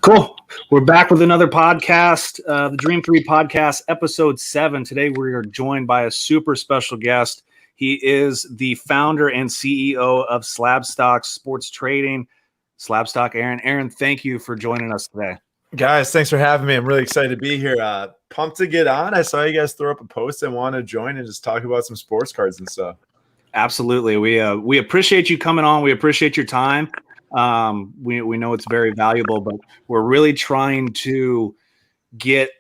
Cool. We're back with another podcast, the Dream 3 podcast, episode 7. Today we are joined by a super special guest. He is the founder and CEO of SlabStox Sports Trading. SlabStox, Aaron. Aaron, thank you for joining us today. Guys, thanks for having me. I'm really excited to be here. Pumped to get on. I saw you guys throw up a post and want to join and just talk about some sports cards and stuff. Absolutely. We appreciate you coming on. We appreciate your time. We know it's very valuable, but we're really trying to get,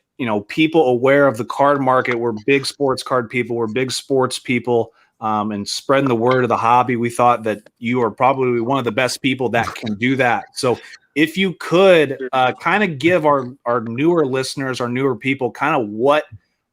people aware of the card market. We're big sports card people. We're big sports people, and spreading the word of the hobby. We thought that you are probably one of the best people that can do that. So if you could kind of give our newer listeners, our newer people, kind of what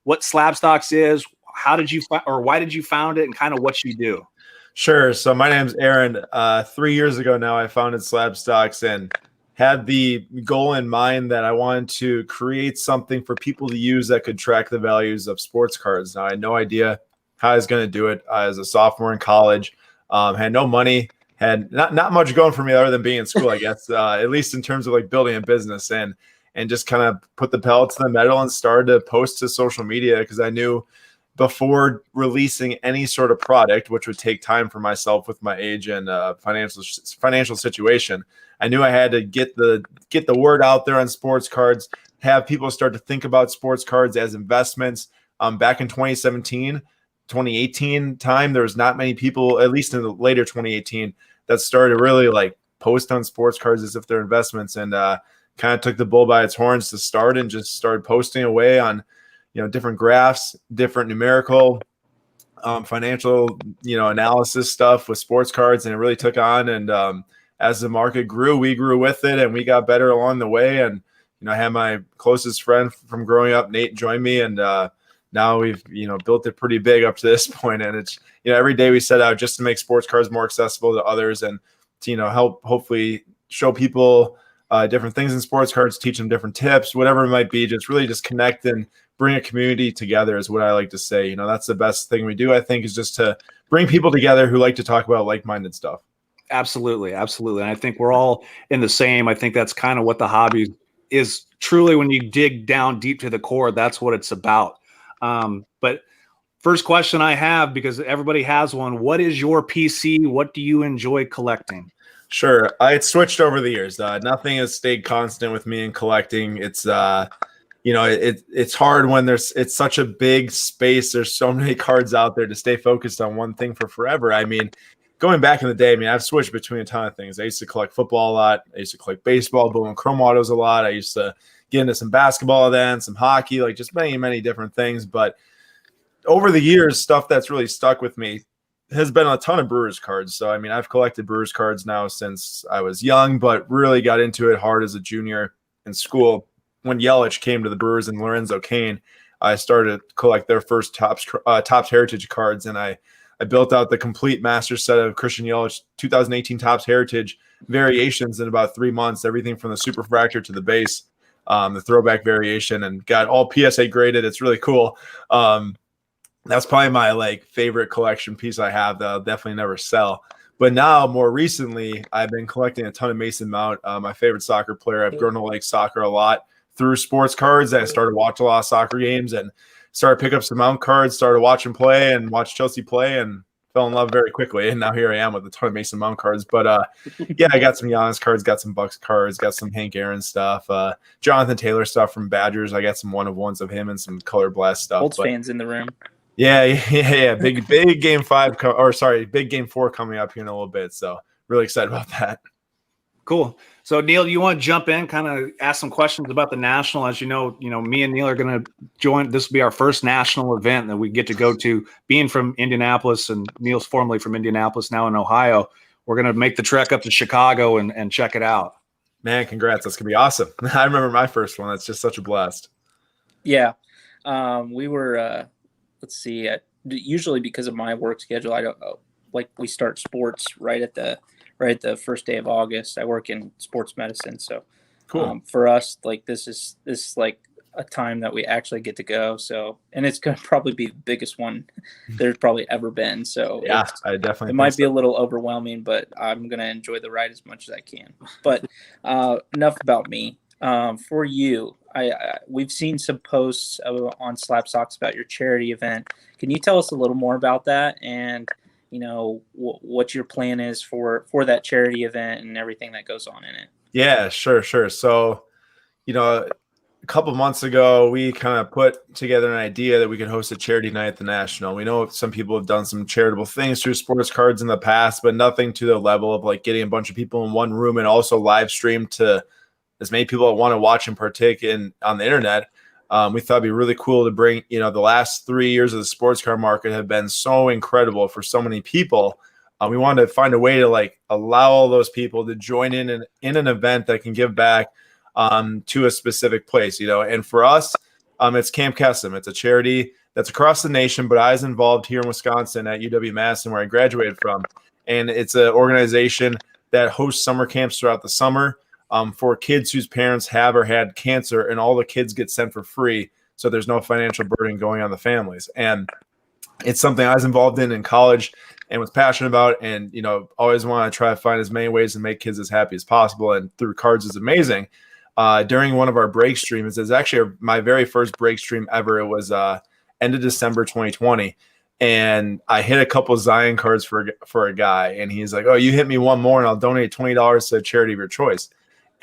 SlabStox is, how did you or why did you found it, and kind of what you do? Sure. So my name's Aaron. 3 years ago now, I founded SlabStox and had the goal in mind that I wanted to create something for people to use that could track the values of sports cards. Now, I had no idea how I was going to do it. I was a sophomore in college, had no money, had not much going for me other than being in school, I guess, at least in terms of like building a business, and just kind of put the pedal to the metal and started to post to social media because I knew before releasing any sort of product, which would take time for myself with my age and financial situation, I knew I had to get the word out there on sports cards, have people start to think about sports cards as investments. Back in 2018 time, there was not many people, at least in the later 2018, that started to really like post on sports cards as if they're investments, and kind of took the bull by its horns to start and just started posting away on different graphs, different numerical, financial, analysis stuff with sports cards, and it really took on. And as the market grew, we grew with it, and we got better along the way. And I had my closest friend from growing up, Nate, join me, and now we've built it pretty big up to this point. And it's every day we set out just to make sports cards more accessible to others, and to help hopefully show people different things in sports cards, teach them different tips, whatever it might be. Just really just connect and bring a community together is what I like to say. That's the best thing we do, I think, is just to bring people together who like to talk about like-minded stuff. Absolutely. Absolutely. And I think we're all in the same. I think that's kind of what the hobby is truly. When you dig down deep to the core, that's what it's about. But first question I have, because everybody has one, what is your PC? What do you enjoy collecting? Sure. It's switched over the years. Nothing has stayed constant with me in collecting. It's it's hard when it's such a big space. There's so many cards out there to stay focused on one thing for forever. I mean, going back in the day, I've switched between a ton of things. I used to collect football a lot. I used to collect baseball, blue and chrome autos a lot. I used to get into some basketball then, some hockey, like just many, many different things. But over the years, stuff that's really stuck with me has been a ton of Brewers cards. So, I've collected Brewers cards now since I was young, but really got into it hard as a junior in school. When Yelich came to the Brewers and Lorenzo Cain, I started to collect their first Topps Heritage cards, and I built out the complete master set of Christian Yelich 2018 Topps Heritage variations in about 3 months, everything from the superfractor to the base, the throwback variation, and got all PSA graded. It's really cool. That's probably my favorite collection piece I have that I'll definitely never sell. But now, more recently, I've been collecting a ton of Mason Mount, my favorite soccer player. I've grown to like soccer a lot through sports cards. I started watching a lot of soccer games and started picking up some Mount cards, started watching play and watched Chelsea play, and fell in love very quickly. And now here I am with a ton of Mason Mount cards. But yeah, I got some Giannis cards, got some Bucks cards, got some Hank Aaron stuff, Jonathan Taylor stuff from Badgers. I got some one-of-ones of him and some Color Blast stuff. Colts fans in the room. Yeah. Big game 5 big game 4 coming up here in a little bit. So really excited about that. Cool. So Neil, you want to jump in, kind of ask some questions about the national? As you know, me and Neil are going to join. This will be our first national event that we get to go to. Being from Indianapolis, and Neil's formerly from Indianapolis, now in Ohio, we're going to make the trek up to Chicago and check it out. Man, congrats! That's going to be awesome. I remember my first one. That's just such a blast. Yeah, we were. Let's see. Usually, because of my work schedule, I don't know. We start sports right at the first day of August. I work in sports medicine, so cool. For us, this is a time that we actually get to go. So, and it's going to probably be the biggest one there's probably ever been. So yeah, I definitely. It might be a little overwhelming, but I'm going to enjoy the ride as much as I can. But enough about me. For you, we've seen some posts on SlabStox about your charity event. Can you tell us a little more about that, and what your plan is for that charity event and everything that goes on in it? Yeah, sure. So, a couple months ago, we kind of put together an idea that we could host a charity night at the National. We know some people have done some charitable things through sports cards in the past, but nothing to the level of like getting a bunch of people in one room and also live stream to as many people that want to watch and partake in on the internet. We thought it'd be really cool to bring, the last 3 years of the sports car market have been so incredible for so many people. We wanted to find a way to like allow all those people to join in an event that can give back to a specific place, and for us, it's Camp Kesem. It's a charity that's across the nation, but I was involved here in Wisconsin at UW-Madison, where I graduated from. And it's an organization that hosts summer camps throughout the summer for kids whose parents have or had cancer, and all the kids get sent for free. So there's no financial burden going on the families. And it's something I was involved in college and was passionate about, and, always want to try to find as many ways to make kids as happy as possible. And through cards is amazing. During one of our break streams, it's actually my very first break stream ever. It was end of December 2020. And I hit a couple Zion cards for a guy, and he's like, "Oh, you hit me one more and I'll donate $20 to a charity of your choice."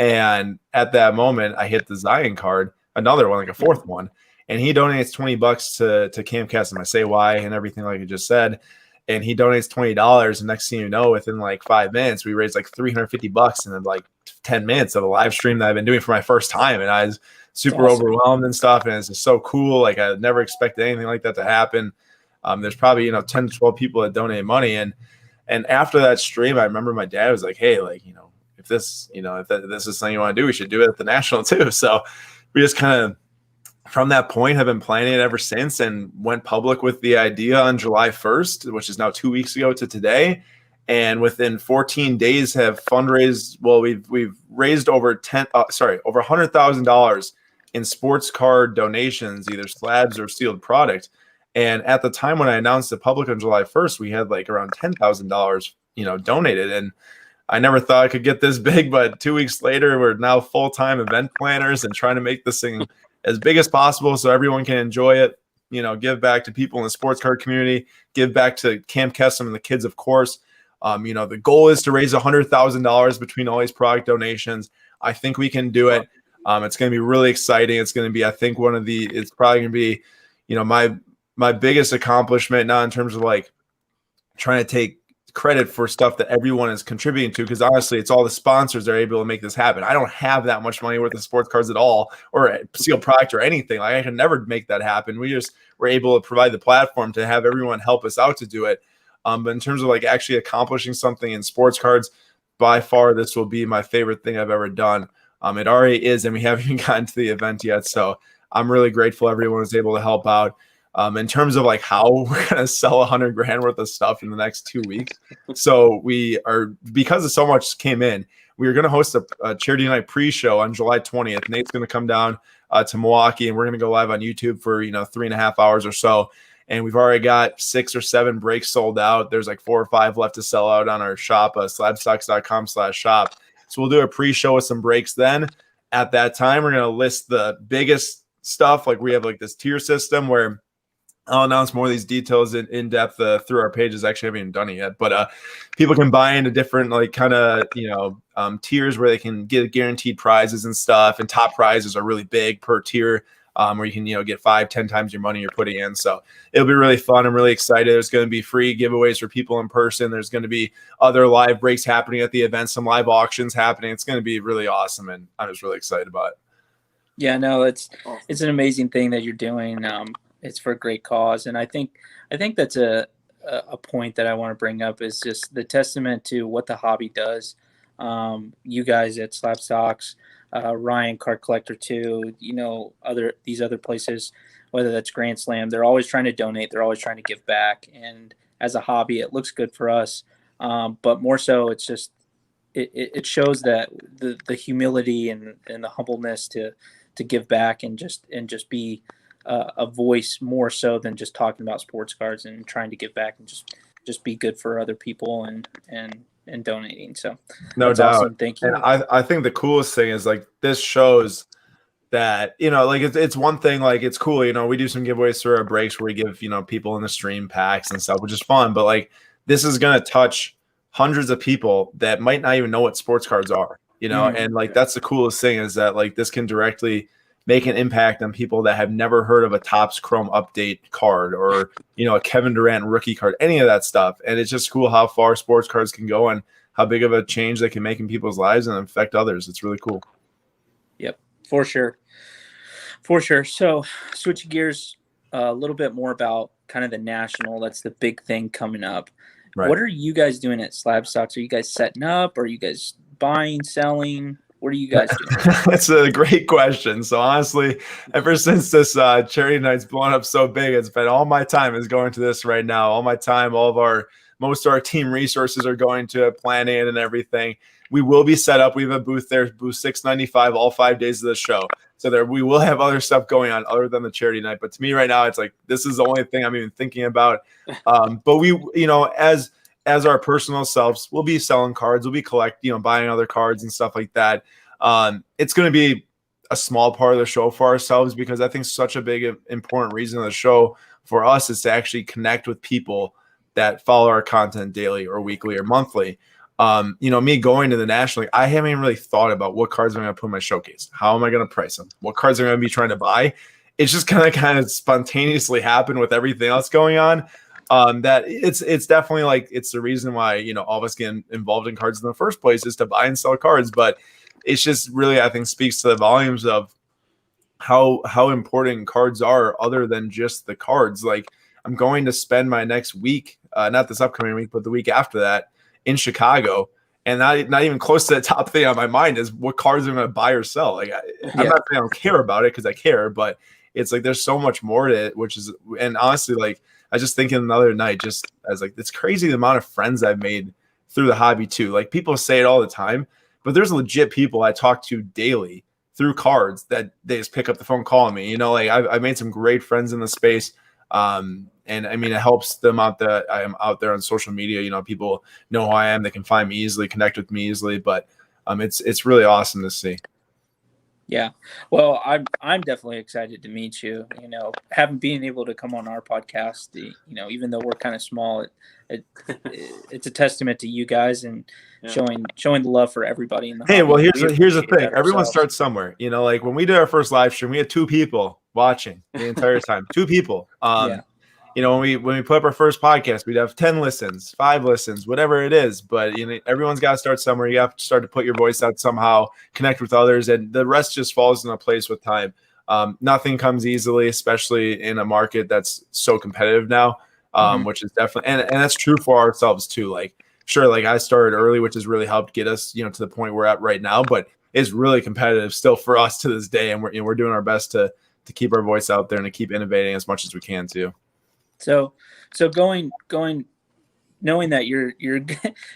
And at that moment, I hit the Zion card, another one, like a fourth one, and he donates $20 to Camp Kesem. I say why and everything like you just said. And he donates $20. And next thing you know, within like 5 minutes, we raised like $350 in like 10 minutes of a live stream that I've been doing for my first time. And I was super overwhelmed and stuff. And it's just so cool. Like I never expected anything like that to happen. There's probably, 10 to 12 people that donate money. And after that stream, I remember my dad was like, "Hey, like, if this, if this is something you want to do, we should do it at the National too." So we just kind of, from that point, have been planning it ever since, and went public with the idea on July 1st, which is now 2 weeks ago to today. And within 14 days have fundraised. Well, we've raised over $100,000 in sports card donations, either slabs or sealed product. And at the time when I announced it public on July 1st, we had like around $10,000, donated. And I never thought I could get this big, but 2 weeks later, we're now full-time event planners and trying to make this thing as big as possible so everyone can enjoy it, give back to people in the sports card community, give back to Camp Kesem and the kids, of course. The goal is to raise $100,000 between all these product donations. I think we can do it. It's going to be really exciting. It's going to be, I think, it's probably going to be, my biggest accomplishment, not in terms of like trying to take credit for stuff that everyone is contributing to, because honestly, it's all the sponsors that are able to make this happen. I don't have that much money worth of sports cards at all, or sealed product or anything. Like I can never make that happen. We just were able to provide the platform to have everyone help us out to do it. But in terms of like actually accomplishing something in sports cards, by far, this will be my favorite thing I've ever done. It already is, and we haven't even gotten to the event yet. So I'm really grateful everyone was able to help out. In terms of like how we're going to sell $100,000 worth of stuff in the next 2 weeks. So we are, because so much came in, we are going to host a charity night pre-show on July 20th. Nate's going to come down to Milwaukee, and we're going to go live on YouTube for, 3.5 hours or so. And we've already got 6 or 7 breaks sold out. There's like 4 or 5 left to sell out on our shop, SlabStox.com/shop. So we'll do a pre-show with some breaks then. At that time, we're going to list the biggest stuff. Like we have like this tier system where I'll announce more of these details in depth through our pages. Actually, I haven't even done it yet, but people can buy into different like kind of tiers where they can get guaranteed prizes and stuff. And top prizes are really big per tier, where you can get 5-10 times your money you're putting in. So it'll be really fun. I'm really excited. There's going to be free giveaways for people in person. There's going to be other live breaks happening at the event, some live auctions happening. It's going to be really awesome, and I'm just really excited about it. Yeah, no, it's an amazing thing that you're doing. It's for a great cause, and I think that's a point that I want to bring up is just the testament to what the hobby does. You guys at SlabStox, Ryan Card Collector too, these other places, whether that's Grand Slam, they're always trying to donate, they're always trying to give back, and as a hobby, it looks good for us. But more so, it's just it shows that the humility and the humbleness to give back and just be a voice more so than just talking about sports cards and trying to give back and just be good for other people and and donating. So no that's doubt. awesome. Thank you. And I think the coolest thing is like this shows that, you know, like it's one thing, like it's cool, you know, we do some giveaways through our breaks where we give, you know, people in the stream packs and stuff, which is fun, but like this is going to touch hundreds of people that might not even know what sports cards are, you know, and like that's the coolest thing is that like this can directly make an impact on people that have never heard of a Topps Chrome update card or, you know, a Kevin Durant rookie card, any of that stuff. And it's just cool how far sports cards can go and how big of a change they can make in people's lives and affect others. It's really cool. Yep, for sure. For sure. So switching gears a little bit more about kind of the national, that's the big thing coming up. Right. What are you guys doing at SlabStox? Are you guys setting up? Are you guys buying, selling? What are you guys doing? That's a great question. So honestly, ever since this charity night's blown up so big, it's been all my time is going to this right now. All my time, most of our team resources are going to planning it and everything. We will be set up. We have a booth there, booth 695, all 5 days of the show. So there, we will have other stuff going on other than the charity night. But to me right now, it's like, this is the only thing I'm even thinking about. But we, you know, as our personal selves, we'll be selling cards. We'll be buying other cards and stuff like that. It's going to be a small part of the show for ourselves because I think such a big, important reason of the show for us is to actually connect with people that follow our content daily or weekly or monthly. You know, me going to the National League, I haven't even really thought about what cards I'm going to put in my showcase. How am I going to price them? What cards am I going to be trying to buy? It's just going to kind of spontaneously happen with everything else going on. That it's definitely like, it's the reason why, you know, all of us get involved in cards in the first place is to buy and sell cards. But it's just really, I think, speaks to the volumes of how important cards are other than just the cards. Like I'm going to spend my next week, not this upcoming week, but the week after that, in Chicago, and not even close to the top thing on my mind is what cards I'm going to buy or sell. Like I'm not saying I don't care about it because I care, but it's like there's so much more to it, and honestly, like I was just thinking another night, just as like it's crazy the amount of friends I've made through the hobby too. Like people say it all the time, but there's legit people I talk to daily through cards that they just pick up the phone calling me. You know, like I've made some great friends in the space. And I mean, it helps them out that I am out there on social media. You know, people know who I am. They can find me easily, connect with me easily. But it's really awesome to see. Yeah. Well, I'm definitely excited to meet you. You know, being able to come on our podcast, you know, even though we're kind of small, it's a testament to you guys and showing the love for everybody in the Hey, hobby. well, here's the thing. Everyone starts somewhere. You know, like when we did our first live stream, we had 2 people watching the entire time. 2 people. You know, when we put up our first podcast, we'd have 10 listens, 5 listens, whatever it is. But you know, everyone's got to start somewhere. You have to start to put your voice out somehow, connect with others, and the rest just falls into place with time. Nothing comes easily, especially in a market that's so competitive now, which is definitely and that's true for ourselves too. Like, sure, like I started early, which has really helped get us, you know, to the point we're at right now. But it's really competitive still for us to this day, and we're doing our best to keep our voice out there and to keep innovating as much as we can too. So going, knowing that you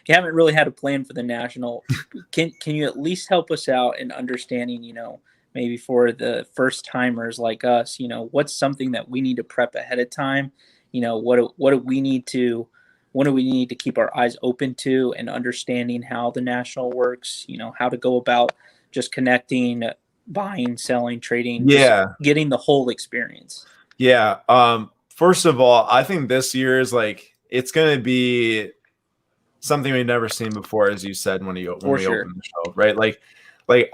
haven't really had a plan for the national, can you at least help us out in understanding, you know, maybe for the first timers like us, you know, what's something that we need to prep ahead of time? You know, what do we need to keep our eyes open to and understanding how the national works, you know, how to go about just connecting, buying, selling, trading, getting the whole experience. Yeah. First of all, I think this year is like it's going to be something we've never seen before, as you said when we opened the show, right? Like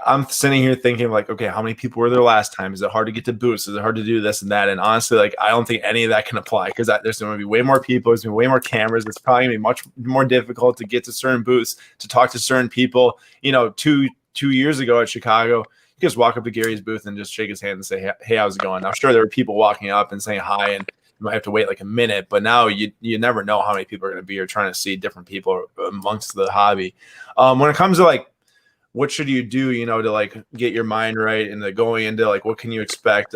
I'm sitting here thinking like, okay, how many people were there last time? Is it hard to get to booths? Is it hard to do this and that? And honestly, like I don't think any of that can apply because there's going to be way more people. There's going to be way more cameras. It's probably going to be much more difficult to get to certain booths, to talk to certain people. You know, two years ago at Chicago, you just walk up to Gary's booth and just shake his hand and say, hey, how's it going? I'm sure there were people walking up and saying hi, and you might have to wait like a minute, but now you never know how many people are going to be here trying to see different people amongst the hobby. When it comes to like, what should you do, you know, to like get your mind right and going into like, what can you expect?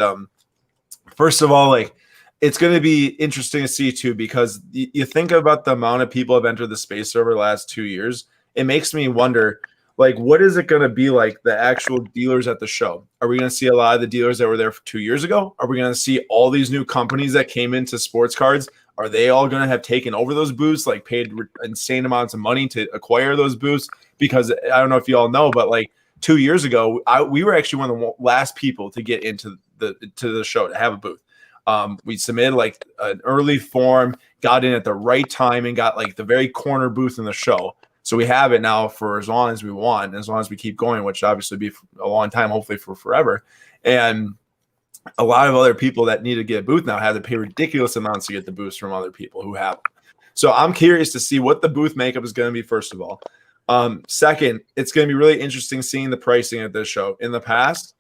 First of all, like it's going to be interesting to see too, because you think about the amount of people have entered the space over the last 2 years. It makes me wonder, like, what is it going to be like the actual dealers at the show? Are we going to see a lot of the dealers that were there 2 years ago? Are we going to see all these new companies that came into sports cards? Are they all going to have taken over those booths, like paid insane amounts of money to acquire those booths? Because I don't know if you all know, but like 2 years ago, we were actually one of the last people to get into the show to have a booth. We submitted like an early form, got in at the right time, and got like the very corner booth in the show. So we have it now for as long as we want, as long as we keep going, which obviously be a long time, hopefully for forever. And a lot of other people that need to get a booth now have to pay ridiculous amounts to get the booths from other people who have them. So I'm curious to see what the booth makeup is going to be, first of all. Second, it's going to be really interesting seeing the pricing at this show. In the past,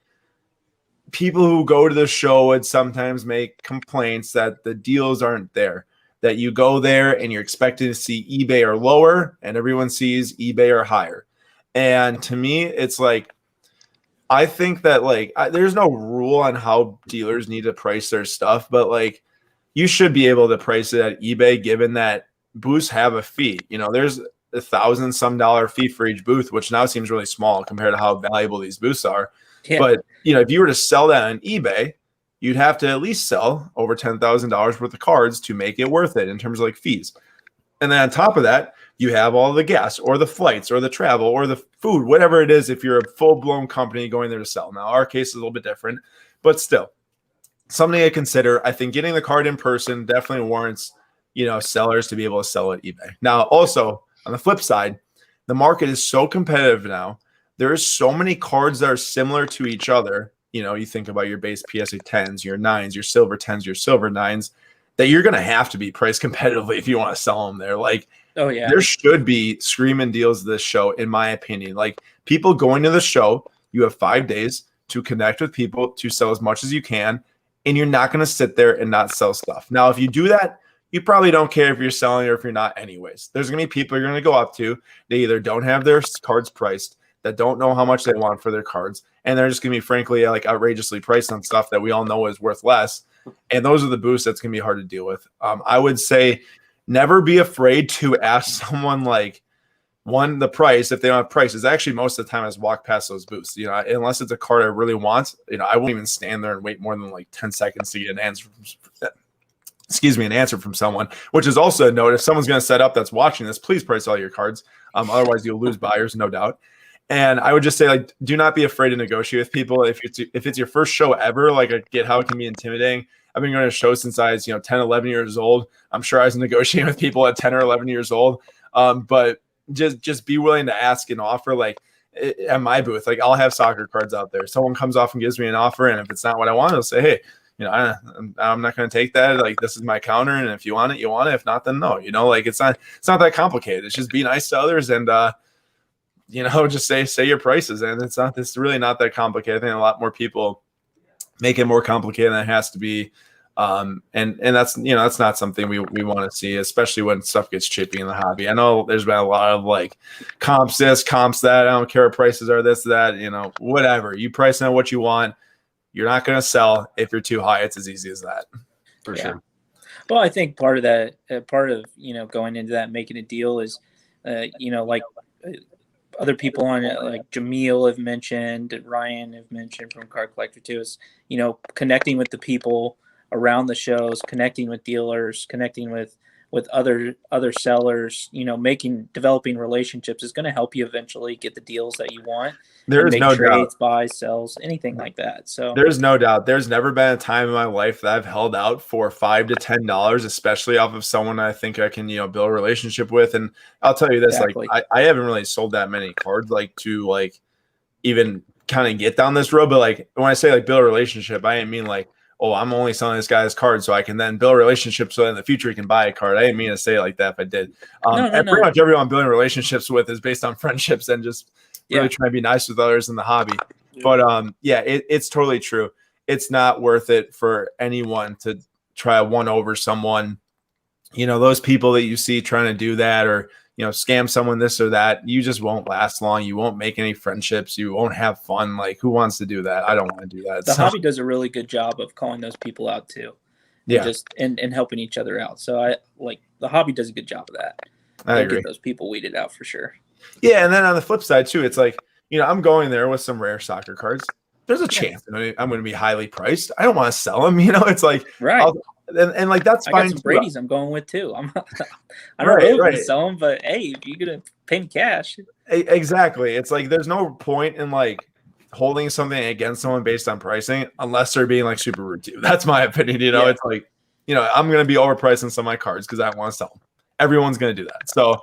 people who go to the show would sometimes make complaints that the deals aren't there, that you go there and you're expecting to see eBay or lower, and everyone sees eBay or higher. And to me, it's like, I think that like there's no rule on how dealers need to price their stuff, but like you should be able to price it at eBay, given that booths have a fee. You know, there's $1,000-some fee for each booth, which now seems really small compared to how valuable these booths are. Yeah. But you know, if you were to sell that on eBay, you'd have to at least sell over $10,000 worth of cards to make it worth it in terms of like fees. And then on top of that, you have all the gas or the flights or the travel or the food, whatever it is, if you're a full-blown company going there to sell. Now, our case is a little bit different, but still something to consider. I think getting the card in person definitely warrants, you know, sellers to be able to sell at eBay. Now, also on the flip side, the market is so competitive now. There's so many cards that are similar to each other. You know, you think about your base PSA 10s, your 9s, your silver 10s, your silver 9s, that you're going to have to be priced competitively if you want to sell them there. Like, oh yeah, there should be screaming deals this show, in my opinion. Like, people going to the show, you have 5 days to connect with people, to sell as much as you can, and you're not going to sit there and not sell stuff. Now, if you do that, you probably don't care if you're selling or if you're not anyways. There's going to be people you're going to go up to. They either don't have their cards priced, that don't know how much they want for their cards, and they're just going to be, frankly, like outrageously priced on stuff that we all know is worth less. And those are the boosts that's going to be hard to deal with. I would say never be afraid to ask someone, like, one, the price. If they don't have prices, actually most of the time I just walk past those booths, you know, unless it's a card I really want. You know, I won't even stand there and wait more than like 10 seconds to get an answer from someone, which is also a note. If someone's going to set up that's watching this, please price all your cards. Otherwise you'll lose buyers, no doubt. And I would just say, like, do not be afraid to negotiate with people. If it's your first show ever, like, I get how it can be intimidating. I've been going to shows since I was, 10, 11 years old. I'm sure I was negotiating with people at 10 or 11 years old. But just be willing to ask and offer. Like, at my booth, like, I'll have soccer cards out there. Someone comes off and gives me an offer, and if it's not what I want, I'll say, hey, I'm not going to take that. Like, this is my counter, and if you want it, you want it. If not, then no. Like, it's not that complicated. It's just be nice to others and just say your prices, and it's really not that complicated. I think a lot more people make it more complicated than it has to be. And that's, that's not something we want to see, especially when stuff gets chippy in the hobby. I know there's been a lot of like comps this, comps that. I don't care what prices are, this, that, whatever. You price on what you want. You're not going to sell if you're too high. It's as easy as that, for sure. Well, I think part of that, going into that, making a deal is, like other people on it, like Jameel have mentioned, Ryan have mentioned from Card Collector too, is, connecting with the people around the shows, connecting with dealers, connecting with other sellers, developing relationships is going to help you eventually get the deals that you want. There's no trades, doubt. buys, sells, anything like that. So there's no doubt. There's never been a time in my life that I've held out for $5 to $10, especially off of someone I think I can, build a relationship with. And I'll tell you this, exactly. like, I haven't really sold that many cards, like, to like even kind of get down this road. But like, when I say like build a relationship, I didn't mean like, oh, I'm only selling this guy's card so I can then build a relationship so in the future he can buy a card. I didn't mean to say it like that if I did. Pretty much everyone I'm building relationships with is based on friendships and just really trying to be nice with others in the hobby. But it's totally true. It's not worth it for anyone to try to won over someone. Those people that you see trying to do that or, scam someone this or that, you just won't last long. You won't make any friendships. You won't have fun. Like, who wants to do that? I don't want to do that. The hobby does a really good job of calling those people out too. Yeah. And helping each other out. So I like the hobby does a good job of that. I agree. Get those people weeded out for sure. Yeah. And then on the flip side too, it's like, I'm going there with some rare soccer cards. There's a chance I'm going to be highly priced. I don't want to sell them. It's like, right. and like that's I fine. got some too. Brady's I'm going with too. I don't really want to sell them, but hey, if you're gonna pay me cash, exactly. It's like there's no point in like holding something against someone based on pricing unless they're being like super rude to you. That's my opinion. It's like, I'm gonna be overpricing some of my cards because I want to sell them. Everyone's gonna do that. So,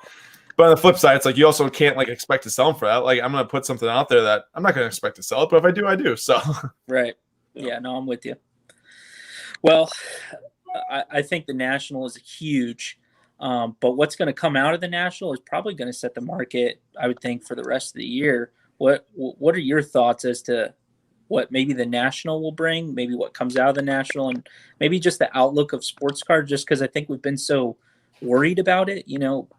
but on the flip side, it's like you also can't like expect to sell them for that. Like I'm gonna put something out there that I'm not gonna expect to sell it, but if I do, I do. So right. Yeah, no, I'm with you. Well, I think the National is huge, but what's going to come out of the National is probably going to set the market, I would think, for the rest of the year. What are your thoughts as to what maybe the National will bring, maybe what comes out of the National, and maybe just the outlook of sports cards, just because I think we've been so worried about it,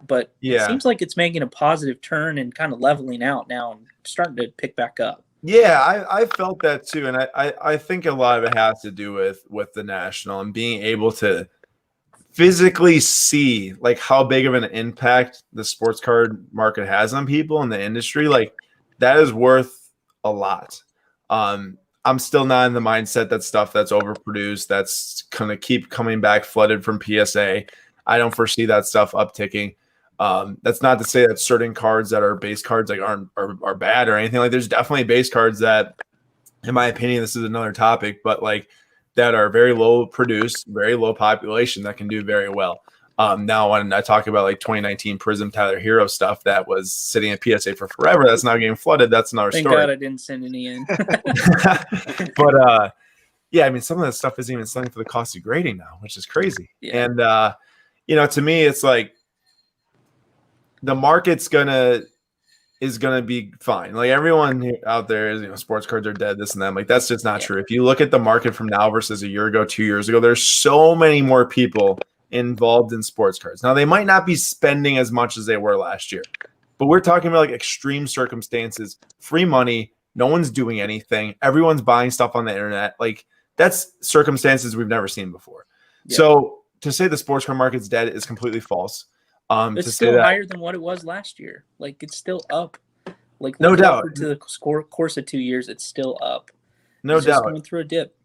but it seems like it's making a positive turn and kind of leveling out now and starting to pick back up. Yeah, I felt that too. And I think a lot of it has to do with the National and being able to physically see like how big of an impact the sports card market has on people in the industry. Like that is worth a lot. I'm still not in the mindset that stuff that's overproduced, that's gonna keep coming back flooded from PSA. I don't foresee that stuff upticking. That's not to say that certain cards that are base cards like are bad or anything. Like there's definitely base cards that, in my opinion, this is another topic, but like that are very low produced, very low population that can do very well. Now when I talk about like 2019 Prism Tyler Hero stuff that was sitting at PSA for forever, that's now getting flooded. That's another Thank story. God I didn't send any in. But yeah, I mean, some of that stuff isn't even selling for the cost of grading now, which is crazy. Yeah. And to me, it's like the market's is gonna be fine. Like everyone out there is, sports cards are dead, this and that. I'm like, that's just not true. If you look at the market from now versus a year ago, 2 years ago, there's so many more people involved in sports cards. Now they might not be spending as much as they were last year, but we're talking about like extreme circumstances, free money, no one's doing anything, everyone's buying stuff on the internet. Like that's circumstances we've never seen before. Yeah. So to say the sports card market's dead is completely false. It's still higher than what it was last year. Like it's still up. Like no doubt. To the course of 2 years, it's still up. No doubt. Just going through a dip.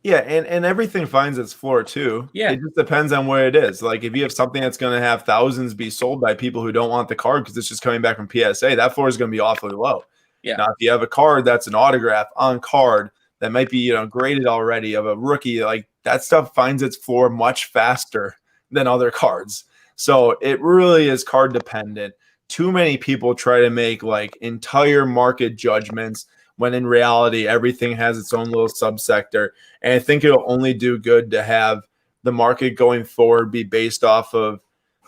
Yeah, and everything finds its floor too. Yeah. It just depends on where it is. Like if you have something that's going to have thousands be sold by people who don't want the card because it's just coming back from PSA, that floor is going to be awfully low. Yeah. Now if you have a card that's an autograph on card that might be graded already of a rookie, like that stuff finds its floor much faster than other cards. So it really is card dependent. Too many people try to make like entire market judgments when in reality, everything has its own little subsector. And I think it'll only do good to have the market going forward be based off of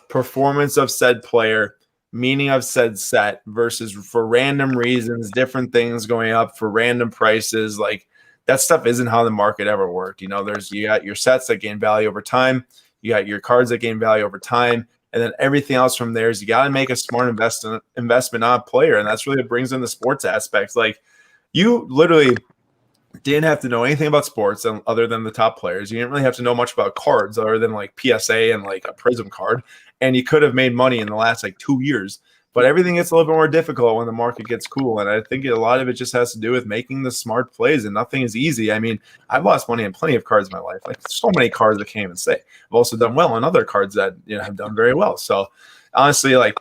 performance of said player, meaning of said set versus for random reasons, different things going up for random prices. Like that stuff isn't how the market ever worked. You got your sets that gain value over time. You got your cards that gain value over time. And then everything else from there is you got to make a smart investment on a player. And that's really what brings in the sports aspects. Like you literally didn't have to know anything about sports other than the top players. You didn't really have to know much about cards other than like PSA and like a Prism card. And you could have made money in the last like 2 years. But everything gets a little bit more difficult when the market gets cool. And I think a lot of it just has to do with making the smart plays, and nothing is easy. I mean, I've lost money on plenty of cards in my life. Like so many cards I can't even say. I've also done well on other cards that have done very well. So honestly, like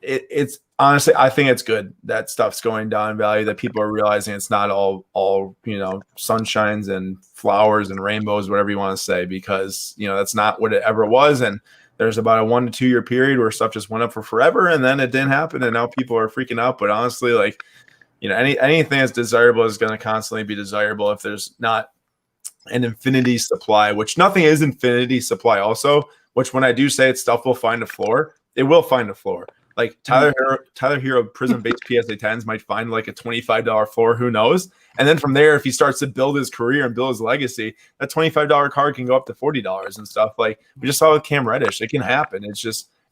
it's honestly, I think it's good that stuff's going down in value, that people are realizing it's not all sunshines and flowers and rainbows, whatever you want to say, because that's not what it ever was. And there's about a 1 to 2 year period where stuff just went up for forever, and then it didn't happen, and now people are freaking out. But honestly, like anything that's desirable is going to constantly be desirable if there's not an infinity supply, which nothing is infinity supply also, which when I do say stuff will find a floor, it will find a floor. Like Tyler Hero Prism based PSA 10s might find like a $25 floor, who knows? And then from there, if he starts to build his career and build his legacy, that $25 card can go up to $40 and stuff. Like we just saw with Cam Reddish, it can happen. It's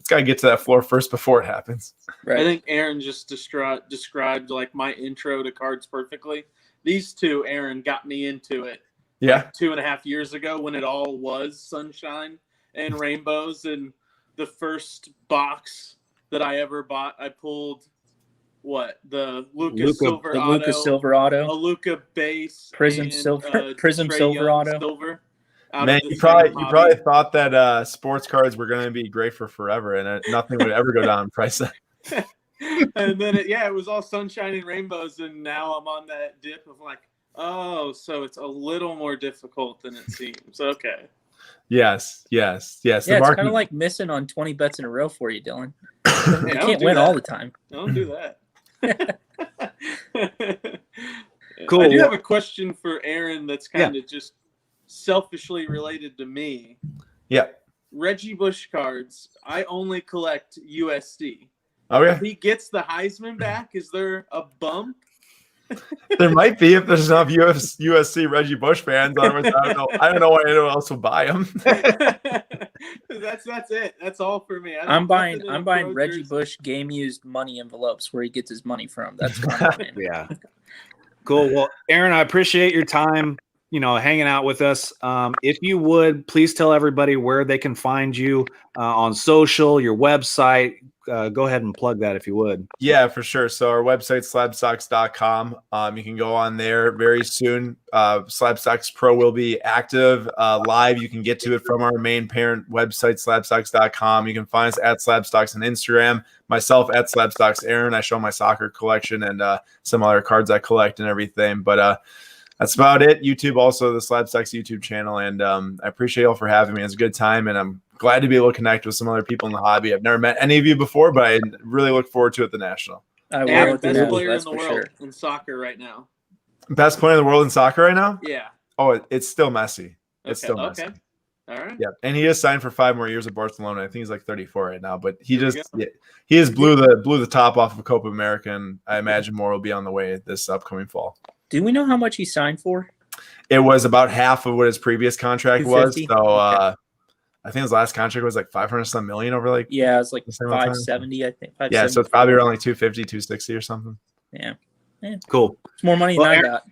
got to get to that floor first before it happens. Right. I think Aaron just described like my intro to cards perfectly. These two, Aaron, got me into it. Yeah. Like 2.5 years ago when it all was sunshine and rainbows, and the first box that I ever bought, I pulled the Luka Silver Auto, a Luka base, Prism and, Silver, Prism Trae Silver Young Auto. Silver. Man, you probably thought that sports cards were going to be great for forever, and nothing would ever go down in price. And then it was all sunshine and rainbows, and now I'm on that dip of like, oh, so it's a little more difficult than it seems. Okay. Yes. Yeah, it's kind of like missing on 20 bets in a row for you, Dylan. You can't win all the time. Don't do that. Cool. I do have a question for Aaron that's kind of just selfishly related to me. Yeah. Reggie Bush cards. I only collect USD. Oh yeah. If he gets the Heisman back, is there a bump? There might be if there's enough USC Reggie Bush fans. I don't know why anyone else will buy them. That's it. That's all for me. I'm buying Reggie Bush game used money envelopes where he gets his money from. That's kind of yeah. Cool. Well, Aaron, I appreciate your time, hanging out with us. If you would, please tell everybody where they can find you on social, your website. Go ahead and plug that if you would. Yeah, for sure. So our website, SlabStox.com. You can go on there very soon. SlabStox Pro will be active live. You can get to it from our main parent website, SlabStox.com. You can find us at SlabStox on Instagram. Myself at SlabStox Aaron. I show my soccer collection and some other cards I collect and everything. But that's about it. YouTube, also the SlabStox YouTube channel. And I appreciate you all for having me. It's a good time, and I'm glad to be able to connect with some other people in the hobby. I've never met any of you before, but I really look forward to it at the National. Best player in the world in soccer right now. Best player in the world in soccer right now? Yeah. Oh, it's still Messi. It's still Messi. Okay. All right. Yeah, and he is signed for 5 more years at Barcelona. I think he's like 34 right now, but he just blew the top off of Copa America, and I imagine more will be on the way this upcoming fall. Do we know how much he signed for? It was about half of what his previous contract was. So okay. I think his last contract was like 500 million over like it's like 570, I think. Yeah, so it's probably around like 250, 260 or something. Yeah. Cool. It's more money than I got.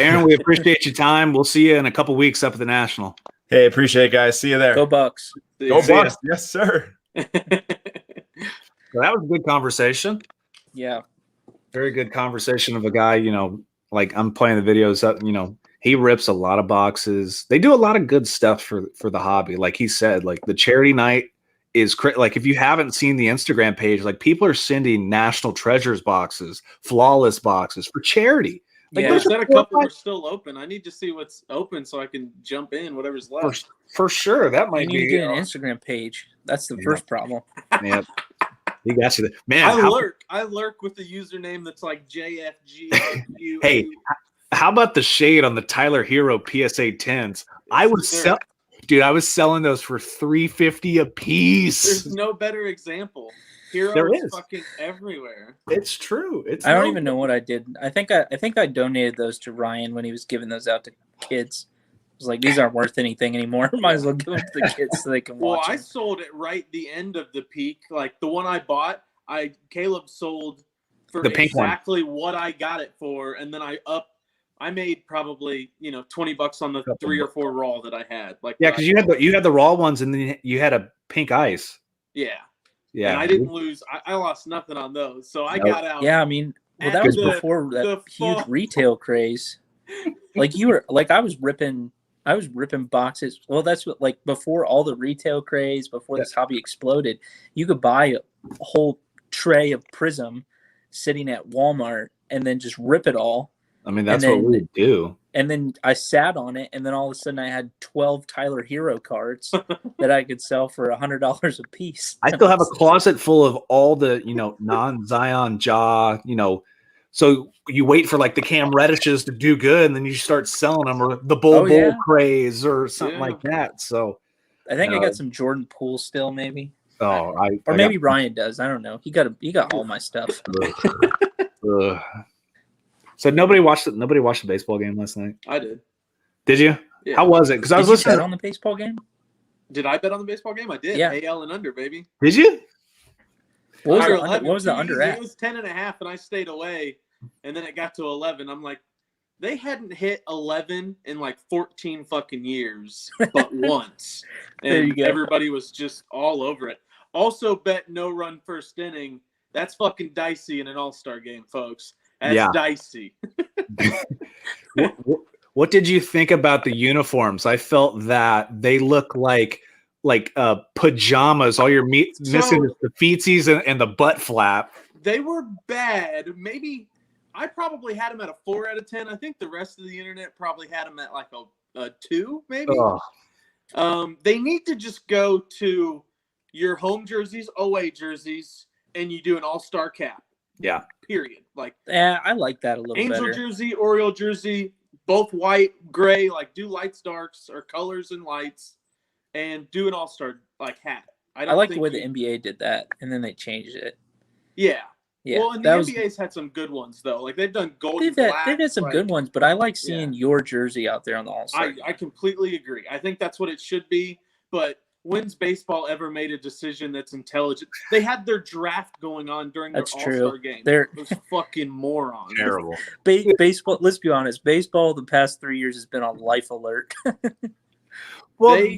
Aaron, we appreciate your time. We'll see you in a couple weeks up at the National. Hey, appreciate it, guys. See you there. Go Bucks. Go Bucks. Yes, sir. Well, that was a good conversation. Yeah. Very good conversation of a guy, like I'm playing the videos up, he rips a lot of boxes. They do a lot of good stuff for the hobby. Like he said, like the charity night is like, if you haven't seen the Instagram page, like people are sending National Treasures boxes, flawless boxes for charity. Like, yeah, that a couple are still open. I need to see what's open so I can jump in whatever's left. For sure. That might be. You need to get an Instagram page. That's the first problem. Yeah. He got you there. Man, I lurk with the username that's like JFG. Hey, how about the shade on the Tyler Hero PSA 10s? I was selling those for $350 a piece. There's no better example. Hero is fucking everywhere. It's true. I don't even know what I did. I think I donated those to Ryan when he was giving those out to kids. I was like, these aren't worth anything anymore. Might as well give them to the kids so they can watch them. I sold it right the end of the peak. Like the one I bought, Caleb sold for the pink exactly what I got it for, and then I made probably $20 on the 3 or 4 raw that I had. Like because you had the raw ones, and then you had a pink ice. Yeah. Yeah, and I didn't lose. I lost nothing on those, so I got out. Yeah, I mean, that was before that huge retail craze. Like I was ripping boxes. Well, that's what, like, before all the retail craze, before this hobby exploded, you could buy a whole tray of Prism sitting at Walmart and then just rip it all. I mean, that's what we do. And then I sat on it, and then all of a sudden I had 12 Tyler Hero cards that I could sell for $100 a piece. I still have a closet full of all the, non-Zion jaw, So you wait for like the Cam Reddishes to do good, and then you start selling them, or the Bull craze or something like that. So I think I got some Jordan Poole still, maybe. Oh, maybe Ryan does. I don't know. He got all my stuff. So nobody watched the baseball game last night. I did. Did you? Yeah. How was it? Because I was listening. Bet on the baseball game. Did I bet on the baseball game? I did. Yeah. AL and under, baby. Did you? What was the under at? It was 10.5, and I stayed away. And then it got to 11. I'm like, they hadn't hit 11 in like 14 fucking years, but once. And everybody was just all over it. Also bet no run first inning. That's fucking dicey in an all-star game, folks. That's dicey. What did you think about the uniforms? I felt that they look like pajamas. All you're missing is the feetsies and the butt flap. They were bad. Maybe I probably had them at a 4 out of 10. I think the rest of the internet probably had them at like a 2, maybe. They need to just go to your home jerseys, away jerseys, and you do an all-star cap. Yeah. Period. Like, I like that a little Angel better. jersey, Oriole jersey, both white, gray. Like, do lights, darks, or colors and lights, and do an all-star like hat. I like the way the NBA did that, and then they changed it. Yeah. Yeah. Well, and the NBA's had some good ones though. Like they've done gold. They've had some good ones, but I like seeing your jersey out there on the All-Star. I completely agree. I think that's what it should be. But when's baseball ever made a decision that's intelligent? They had their draft going on during their All-Star game. They're those fucking morons. Terrible. Baseball. Let's be honest. Baseball the past 3 years has been on life alert. Well,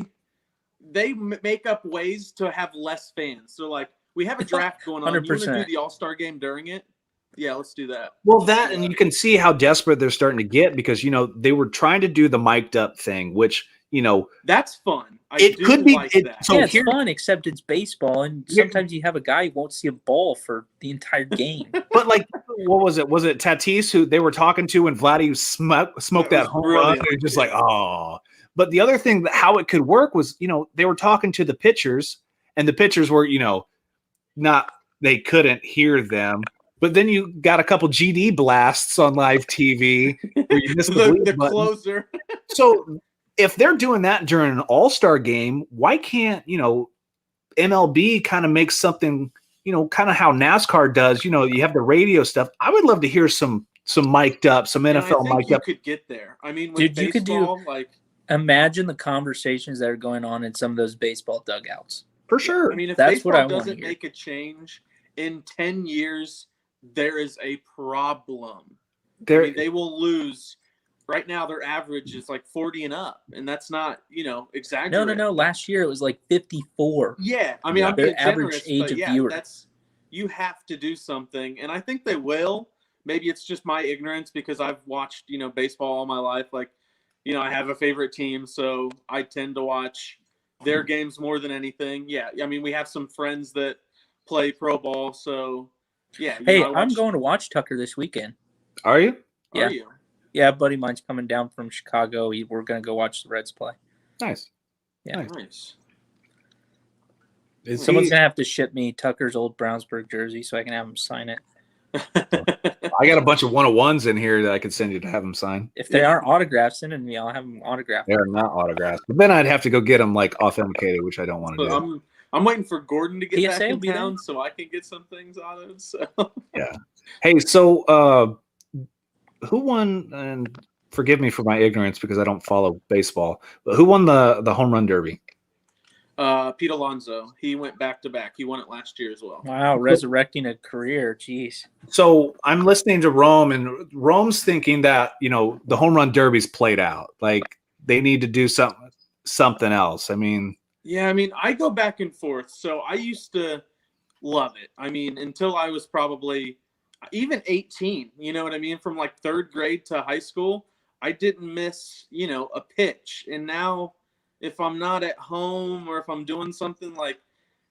they make up ways to have less fans. So like, we have a draft going on. 100%. You want to do the All-Star game during it? Yeah, let's do that. Well, that, and you can see how desperate they're starting to get because, you know, they were trying to do the mic'd up thing, which, you know. That's fun. It could be. It's fun, except it's baseball, and sometimes you have a guy who won't see a ball for the entire game. But, like, what was it? Was it Tatis who they were talking to when Vladdy smoked that home run? They're just like, oh. But the other thing, how it could work was, you know, they were talking to the pitchers, and the pitchers were, you know, they couldn't hear them. But then you got a couple GD blasts on live TV where you missed the closer. So if they're doing that during an All-Star game, why can't, you know, MLB kind of make something, you know, kind of how NASCAR does, you know, you have the radio stuff. I would love to hear some mic'd up, some NFL mic'd up. You could get there. I mean, with baseball, you could do, like, imagine the conversations that are going on in some of those baseball dugouts. For sure. I mean, if baseball doesn't make a change in 10 years, there is a problem. I mean, they will lose. Right now, their average is like 40 and up, and that's not, you know, exaggerating. No. Last year, it was like 54. Yeah. I mean, I'm their average age of viewer. You have to do something, and I think they will. Maybe it's just my ignorance because I've watched, you know, baseball all my life. Like, you know, I have a favorite team, so I tend to watch their games more than anything. Yeah, I mean, we have some friends that play pro ball, so yeah. Hey, I'm going to watch Tucker this weekend. Are you? Yeah. Are you? Yeah, a buddy of mine's coming down from Chicago. We're going to go watch the Reds play. Nice. Yeah. Nice. Someone's going to have to ship me Tucker's old Brownsburg jersey so I can have him sign it. I got a bunch of 101s in here that I could send you to have them sign. If they aren't autographed, send them to me. I'll have them autographed. They're not autographed. But then I'd have to go get them like authenticated, which I don't want to do. I'm waiting for Gordon to get PSA back in town so I can get some things on it. So. Yeah. Hey, so who won? And forgive me for my ignorance because I don't follow baseball. But who won the home run derby? Pete Alonso. He went back to back. He won it last year as well. Wow, resurrecting a career. Jeez. So I'm listening to Rome, and Rome's thinking that, you know, the home run derby's played out. Like they need to do something else. I mean, yeah, I mean, I go back and forth. So I used to love it. I mean, until I was probably even 18, you know what I mean? From like third grade to high school, I didn't miss, you know, a pitch. And now if I'm not at home or if I'm doing something, like,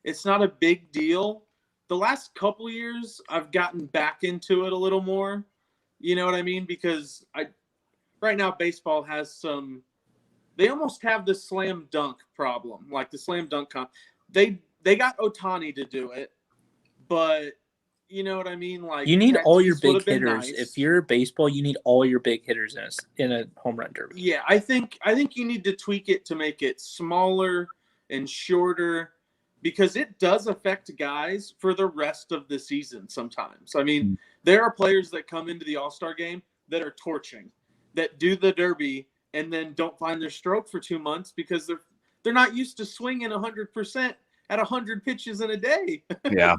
it's not a big deal. The last couple of years, I've gotten back into it a little more. You know what I mean? Because right now baseball has they almost have the slam dunk problem, like the slam dunk they got Ohtani to do it, but you know what I mean? Like, you need all your big hitters. Nice. If you're baseball, you need all your big hitters in a home run derby. Yeah, I think you need to tweak it to make it smaller and shorter because it does affect guys for the rest of the season sometimes. I mean, there are players that come into the All-Star game that are torching, that do the derby and then don't find their stroke for 2 months because they're not used to swinging 100% at 100 pitches in a day. Yeah.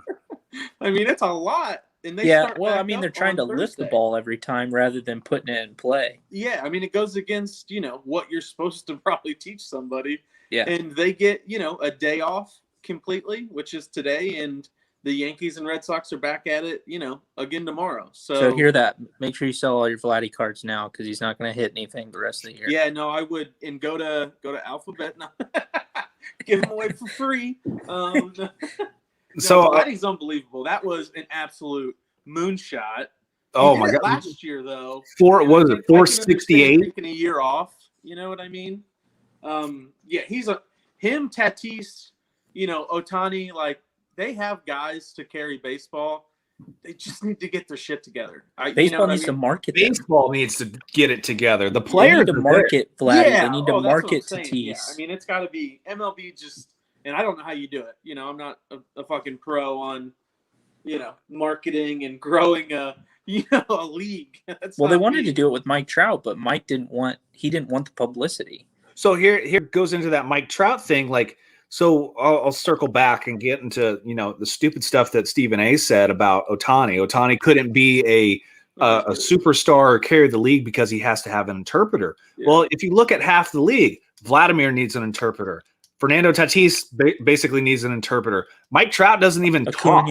I mean, it's a lot. And they're trying to lift the ball every time rather than putting it in play. Yeah, I mean, it goes against, you know, what you're supposed to probably teach somebody. Yeah. And they get, you know, a day off completely, which is today, and the Yankees and Red Sox are back at it, again tomorrow. So hear that. Make sure you sell all your Vladdy cards now because he's not going to hit anything the rest of the year. Yeah, no, I would, and go to Alphabet now. Give them away for free. So Vladdy's unbelievable. That was an absolute moonshot. Oh my God! Last year though, 468? Taking a year off. You know what I mean? Yeah, Tatis, Ohtani, like they have guys to carry baseball. They just need to get their shit together. Baseball needs to market them. Baseball needs to get it together. The players need to market Vladdy. Yeah. They need to market Tatis. Yeah. I mean, it's got to be MLB and I don't know how you do it. I'm not a fucking pro on, marketing and growing a league. They wanted to do it with Mike Trout, but Mike didn't want the publicity. So here goes into that Mike Trout thing. Like, so I'll circle back and get into, the stupid stuff that Stephen A said about Ohtani. Ohtani couldn't be a superstar or carry the league because he has to have an interpreter. Yeah. Well, if you look at half the league, Vladimir needs an interpreter. Fernando Tatis basically needs an interpreter. Mike Trout doesn't even talk.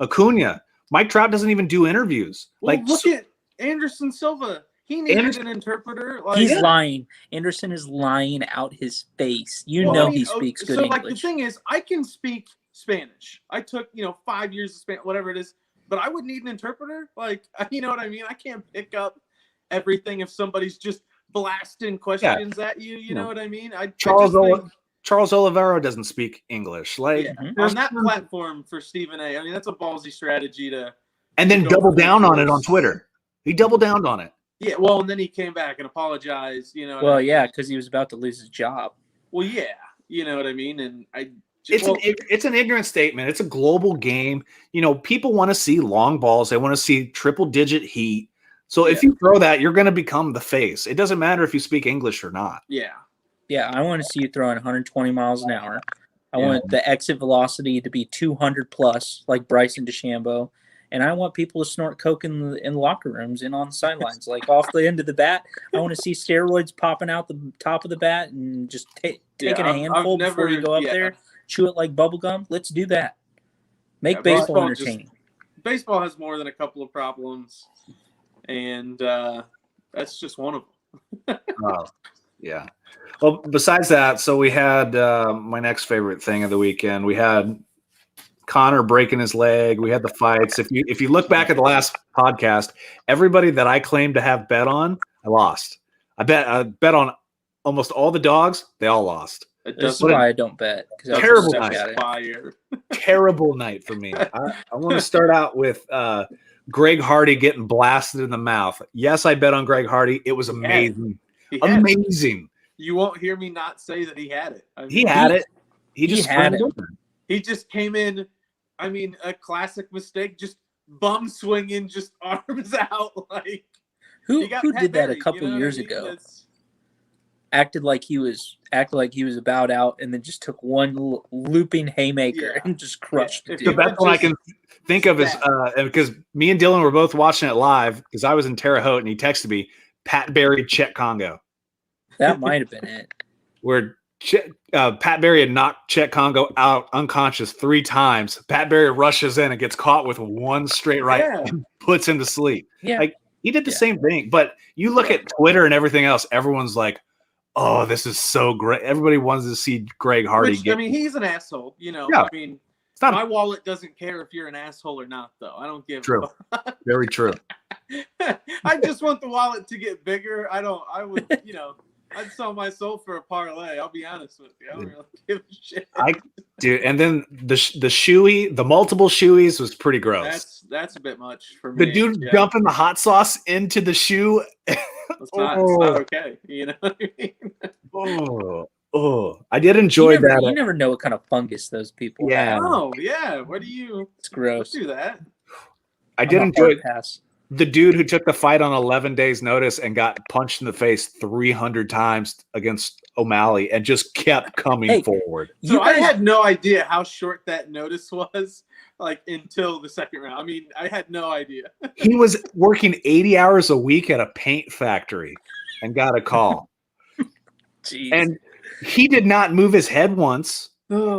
Acuna. Mike Trout doesn't even do interviews. Well, look at Anderson Silva. He needs an interpreter. He's lying. Anderson is lying out his face. He speaks good English. The thing is, I can speak Spanish. I took, 5 years of Spanish, whatever it is, but I would need an interpreter. Like, you know what I mean? I can't pick up everything if somebody's just blasting questions at you. You know what I mean? Charles Oliveira doesn't speak English. Like on that platform for Stephen A. I mean, that's a ballsy strategy to. And then double down on it on Twitter. He doubled down on it. Yeah, well, and then he came back and apologized. Because he was about to lose his job. Well, yeah, you know what I mean. And it's an ignorant statement. It's a global game. People want to see long balls. They want to see triple-digit heat. So if you throw that, you're going to become the face. It doesn't matter if you speak English or not. Yeah. Yeah, I want to see you throwing 120 miles an hour. I want the exit velocity to be 200 plus, like Bryson DeChambeau. And I want people to snort coke in locker rooms and on the sidelines, like off the end of the bat. I want to see steroids popping out the top of the bat and just taking a handful before you go up there, chew it like bubble gum. Let's do that. Make baseball entertaining. Baseball has more than a couple of problems, and that's just one of them. Oh, yeah. Well, besides that, so we had my next favorite thing of the weekend. We had Connor breaking his leg. We had the fights. If you look back at the last podcast, everybody that I claimed to have bet on, I lost. I bet on almost all the dogs. They all lost. This is why I don't bet. Terrible night. Terrible night for me. I want to start out with Greg Hardy getting blasted in the mouth. Yes, I bet on Greg Hardy. It was amazing. Amazing. You won't hear me not say that he had it. He had it. He just had it. He just came in. I mean, a classic mistake, just bum swinging, just arms out. Like who did that a couple years ago? Acted like he was about out, and then just took one looping haymaker and just crushed it. The best one I can think of is because me and Dylan were both watching it live because I was in Terre Haute and he texted me, Pat Barry, Chet Congo. That might have been it. Where Pat Barry had knocked Chet Congo out unconscious 3 times. Pat Barry rushes in and gets caught with one straight right and puts him to sleep. Yeah. Like he did the same thing. But you look at Twitter and everything else, everyone's like, oh, this is so great. Everybody wants to see Greg Hardy I mean, he's an asshole, Yeah. I mean, my wallet doesn't care if you're an asshole or not, though. I don't give true. Very true. I just want the wallet to get bigger. I'd sell my soul for a parlay. I'll be honest with you. I don't really give a shit. And then the multiple shoeies was pretty gross. That's a bit much for me. The dude dumping the hot sauce into the shoe. It's not okay. You know what I mean? I did enjoy that. You never know what kind of fungus those people have. Oh, yeah. What do you? It's gross. Do that. I did enjoy the dude who took the fight on 11 days notice and got punched in the face 300 times against O'Malley and just kept coming forward. So I had no idea how short that notice was, like until the second round. I mean, I had no idea. He was working 80 hours a week at a paint factory and got a call. Jeez. And he did not move his head once.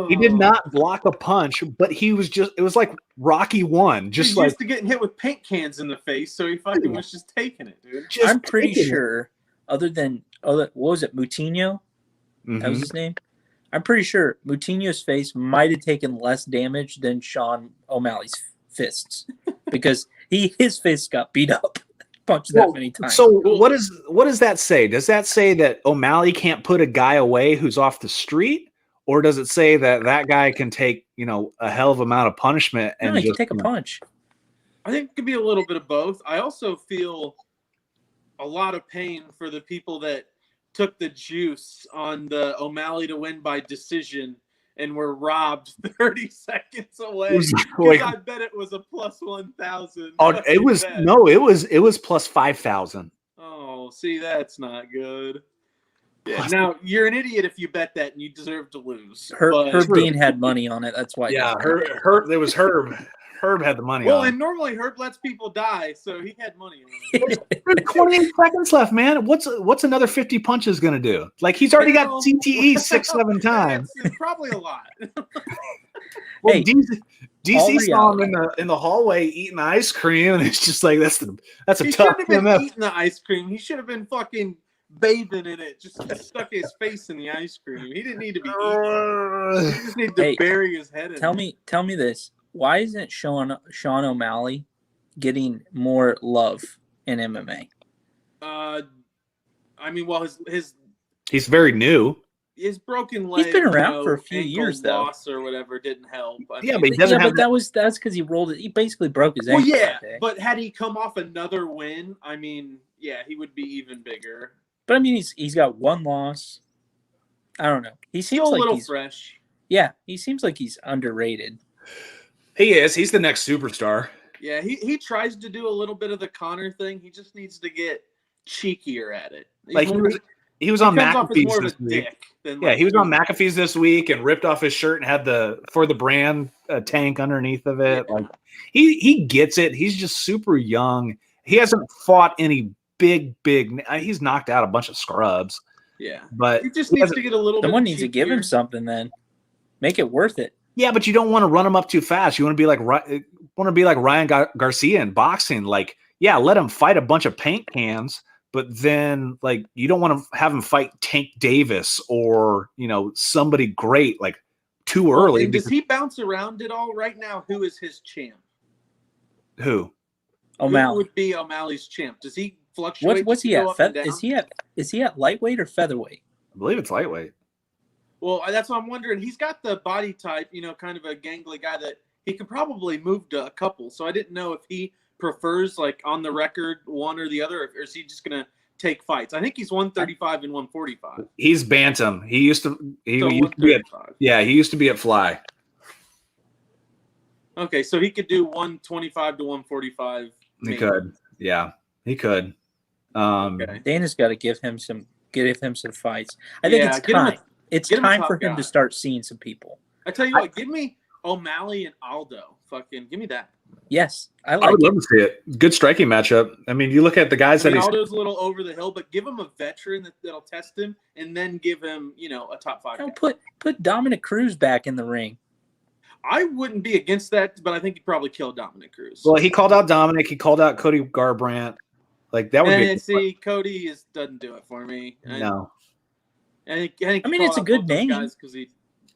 He did not block a punch, but it was like Rocky 1. Just He's used to getting hit with paint cans in the face, so he fucking was just taking it, dude. I'm pretty sure, what was it, Moutinho? That was his name? I'm pretty sure Moutinho's face might have taken less damage than Sean O'Malley's fists because his fist got beat up, punched that many times. So what does that say? Does that say that O'Malley can't put a guy away who's off the street? Or does it say that guy can take, a hell of amount of punishment and he can take a punch? I think it could be a little bit of both. I also feel a lot of pain for the people that took the juice on the O'Malley to win by decision and were robbed 30 seconds away. I bet it was a plus 1,000. Oh, it was plus 5,000. Oh, see, that's not good. Yeah, now you're an idiot if you bet that, and you deserve to lose. Herb Dean had money on it. That's why. Yeah, Herb. It was Herb. Herb had the money. Well, and normally Herb lets people die, so he had money on it. There's 28 seconds left, man. What's another 50 punches gonna do? Like he's already got CTE 6-7 times. It's probably a lot. Well, hey, DC saw him in the hallway eating ice cream, and it's just like that's a tough. He shouldn't have been eating the ice cream. He should have been fucking bathing in it, just stuck his face in the ice cream. He didn't need to be eating. He just needed to bury his head in it. Tell me this. Why isn't Sean O'Malley getting more love in MMA? I mean, well, he's very new. His broken leg. He's been around for a few years, though. Loss or whatever didn't help. That's because he rolled it. He basically broke his ankle. Well, yeah, but had he come off another win, I mean, yeah, he would be even bigger. But I mean, he's got one loss. I don't know. He seems still like a little he's fresh. Yeah, he seems like he's underrated. He is. He's the next superstar. Yeah, he tries to do a little bit of the Connor thing. He just needs to get cheekier at it. Like he was on McAfee's this week. He was on McAfee's this week and ripped off his shirt and had for the brand tank underneath of it. Yeah. Like he gets it. He's just super young. He hasn't fought any big. He's knocked out a bunch of scrubs. Yeah, but he just needs to get a little. Someone bit needs to give him something. Then make it worth it. Yeah, but you don't want to run him up too fast. You want to be like Ryan Garcia in boxing. Like, yeah, let him fight a bunch of paint cans, but then like you don't want to have him fight Tank Davis or somebody great like too early. Does he bounce around at all right now? Who is his champ? Who? O'Malley. Who would be O'Malley's champ? Does he fluctuate? What's he at? Is he at lightweight or featherweight? I believe it's lightweight. Well, that's what I'm wondering. He's got the body type, kind of a gangly guy that he could probably move to a couple. So I didn't know if he prefers, like, on the record, one or the other, or is he just going to take fights? I think he's 135 and 145. He's bantam. He used to be at Fly. Okay, so he could do 125 to 145. He could. Yeah, he could. Okay. Dana's got to give him some fights. I think it's time. It's time for him to start seeing some people. I tell you what, give me O'Malley and Aldo. Fucking give me that. Yes, I would love to see it. Good striking matchup. I mean, you look at the guys that Aldo's a little over the hill, but give him a veteran that'll test him, and then give him, a top 5. Put Dominic Cruz back in the ring. I wouldn't be against that, but I think he'd probably kill Dominic Cruz. Well, he called out Dominic. He called out Cody Garbrandt. Like that would be. See, Cody doesn't do it for me. No. I mean, it's a good name.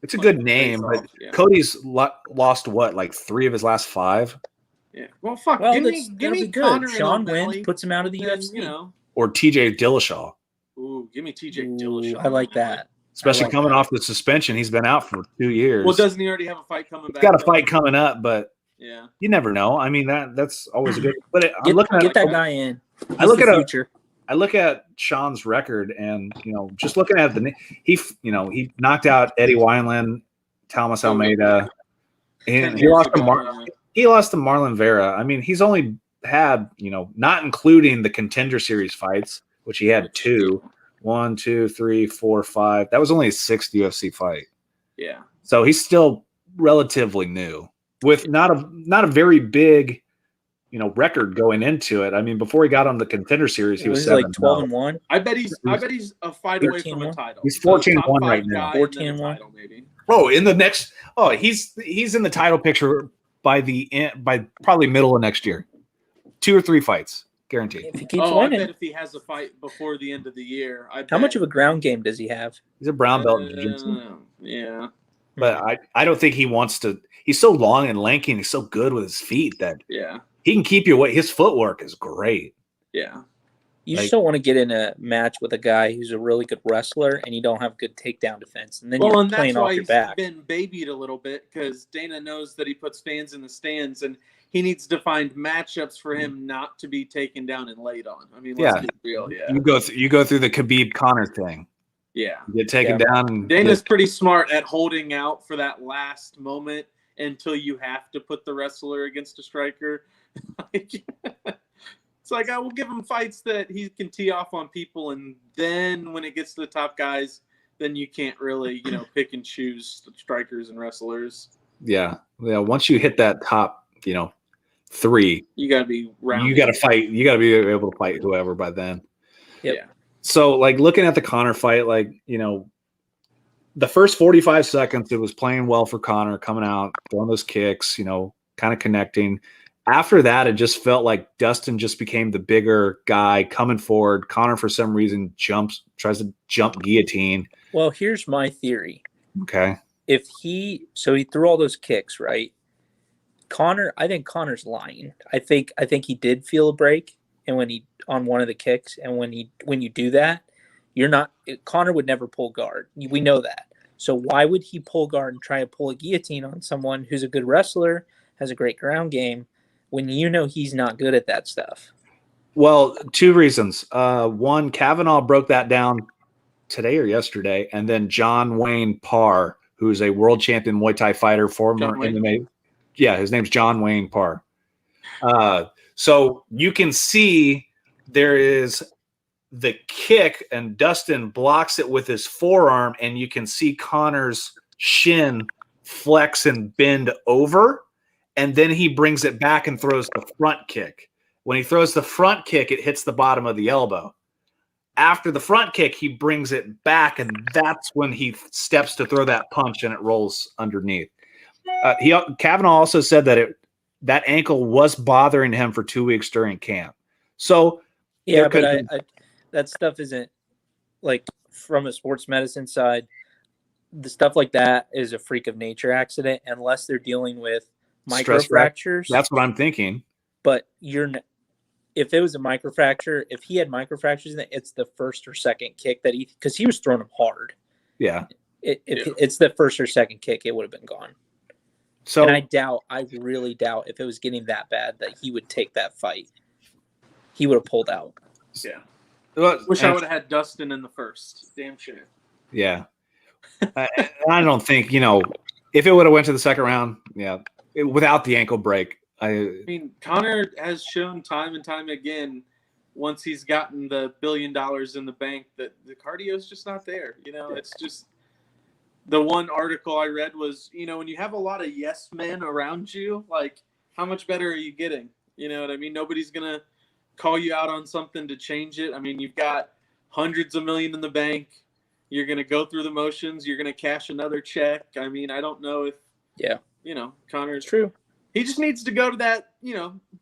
It's a good name, but Cody's lost what, like 3 of his last 5? Yeah. Well, fuck. Well, give me good. Connor Sean wins, puts him out of the UFC. Or TJ Dillashaw. Ooh, give me TJ Dillashaw. I like that. Especially coming off the suspension. He's been out for 2 years. Well, doesn't he already have a fight coming back? He's got a fight coming up, but yeah, you never know. I mean, that's always a good. But get that guy in. I look at Sean's record, and just looking at he knocked out Eddie Wineland, Thomas Almeida, and he lost to Marlon Vera. I mean, he's only had not including the Contender Series fights, which he had 2. 1, 2, 3, 4, 5. That was only his 6th UFC fight. Yeah. So he's still relatively new, with not a very big record going into it. I mean, before he got on the Contender Series, he was 7, like 12-1. I bet he's a fight away from a title. He's 14-1 right now. 14-1, maybe. Oh, in the next. Oh, he's in the title picture by probably middle of next year. 2 or 3 fights, guaranteed. If he keeps I winning. bet if he has a fight before the end of the year, How much of a ground game does he have? He's a brown belt in jiu-jitsu. Yeah. But I don't think he wants to. He's so long and lanky, and he's so good with his feet that he can keep you away. His footwork is great. Yeah. You just don't want to get in a match with a guy who's a really good wrestler and you don't have good takedown defense. And then you're playing off your back. He's been babied a little bit because Dana knows that he puts fans in the stands and he needs to find matchups for him not to be taken down and laid on. I mean, let's get real. Yeah. You go through the Khabib Conor thing. Yeah. You get taken down. And Dana's pretty smart at holding out for that last moment until you have to put the wrestler against a striker. It's like, I will give him fights that he can tee off on people, and then when it gets to the top guys, then you can't really, pick and choose strikers and wrestlers. Yeah. Once you hit that top, 3, you got to be round. You got to fight. You got to be able to fight whoever by then. Yep. Yeah. So, looking at the Conor fight, the first 45 seconds, it was playing well for Conor, coming out, throwing those kicks, kind of connecting. After that, it just felt like Dustin just became the bigger guy coming forward. Conor, for some reason, tries to jump guillotine. Well, here's my theory. Okay. He threw all those kicks, right? I think Conor's lying. I think he did feel a break, and when he on one of the kicks, and when you do that, Conor would never pull guard. We know that. So why would he pull guard and try to pull a guillotine on someone who's a good wrestler, has a great ground game, when he's not good at that stuff? Well, 2 reasons. One, Kavanaugh broke that down today or yesterday, and then John Wayne Parr, who's a world champion Muay Thai fighter, former MMA. Yeah, his name's John Wayne Parr. So you can see there is the kick, and Dustin blocks it with his forearm, and you can see Conor's shin flex and bend over. And then he brings it back and throws the front kick. When he throws the front kick, it hits the bottom of the elbow. After the front kick, he brings it back, and that's when he steps to throw that punch, and it rolls underneath. Kavanaugh also said that that ankle was bothering him for 2 weeks during camp. So yeah, but that stuff isn't from a sports medicine side. The stuff like that is a freak of nature accident, unless they're dealing with microfractures. That's what I'm thinking. But if it was a microfracture, if he had microfractures, it's the first or second kick because he was throwing them hard. Yeah. If it's the first or second kick, it would have been gone. So, and I really doubt if it was getting that bad that he would take that fight. He would have pulled out. Yeah. Wish I would have had Dustin in the first. Damn sure. Yeah. I don't think, if it would have went to the second round, without the ankle break. I mean, Conor has shown time and time again, once he's gotten the $1 billion in the bank, that the cardio is just not there. It's just the one article I read was, when you have a lot of yes men around you, how much better are you getting? You know what I mean? Nobody's going to call you out on something to change it. I mean, you've got hundreds of million in the bank. You're going to go through the motions. You're going to cash another check. I mean, I don't know if, Conor's true. He just needs to go to that,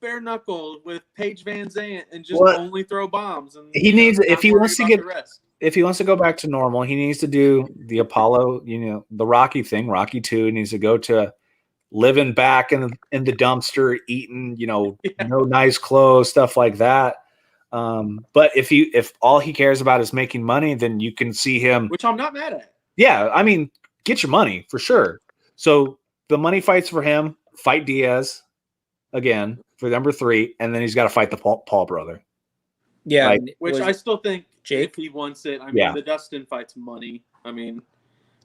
bare knuckle with Paige Van Zandt and just only throw bombs. And he needs, if he wants to go back to normal, he needs to do the Apollo, the Rocky thing, Rocky 2. He needs to go to living back in the dumpster, eating, no nice clothes, stuff like that. But if all he cares about is making money, then you can see him, which I'm not mad at. Yeah, I mean, get your money for sure. So the money fights for him. Fight Diaz again for number 3, and then he's got to fight the Paul brother. Yeah, which I still think Jake, if he wants it. I mean, the Dustin fight's money. I mean,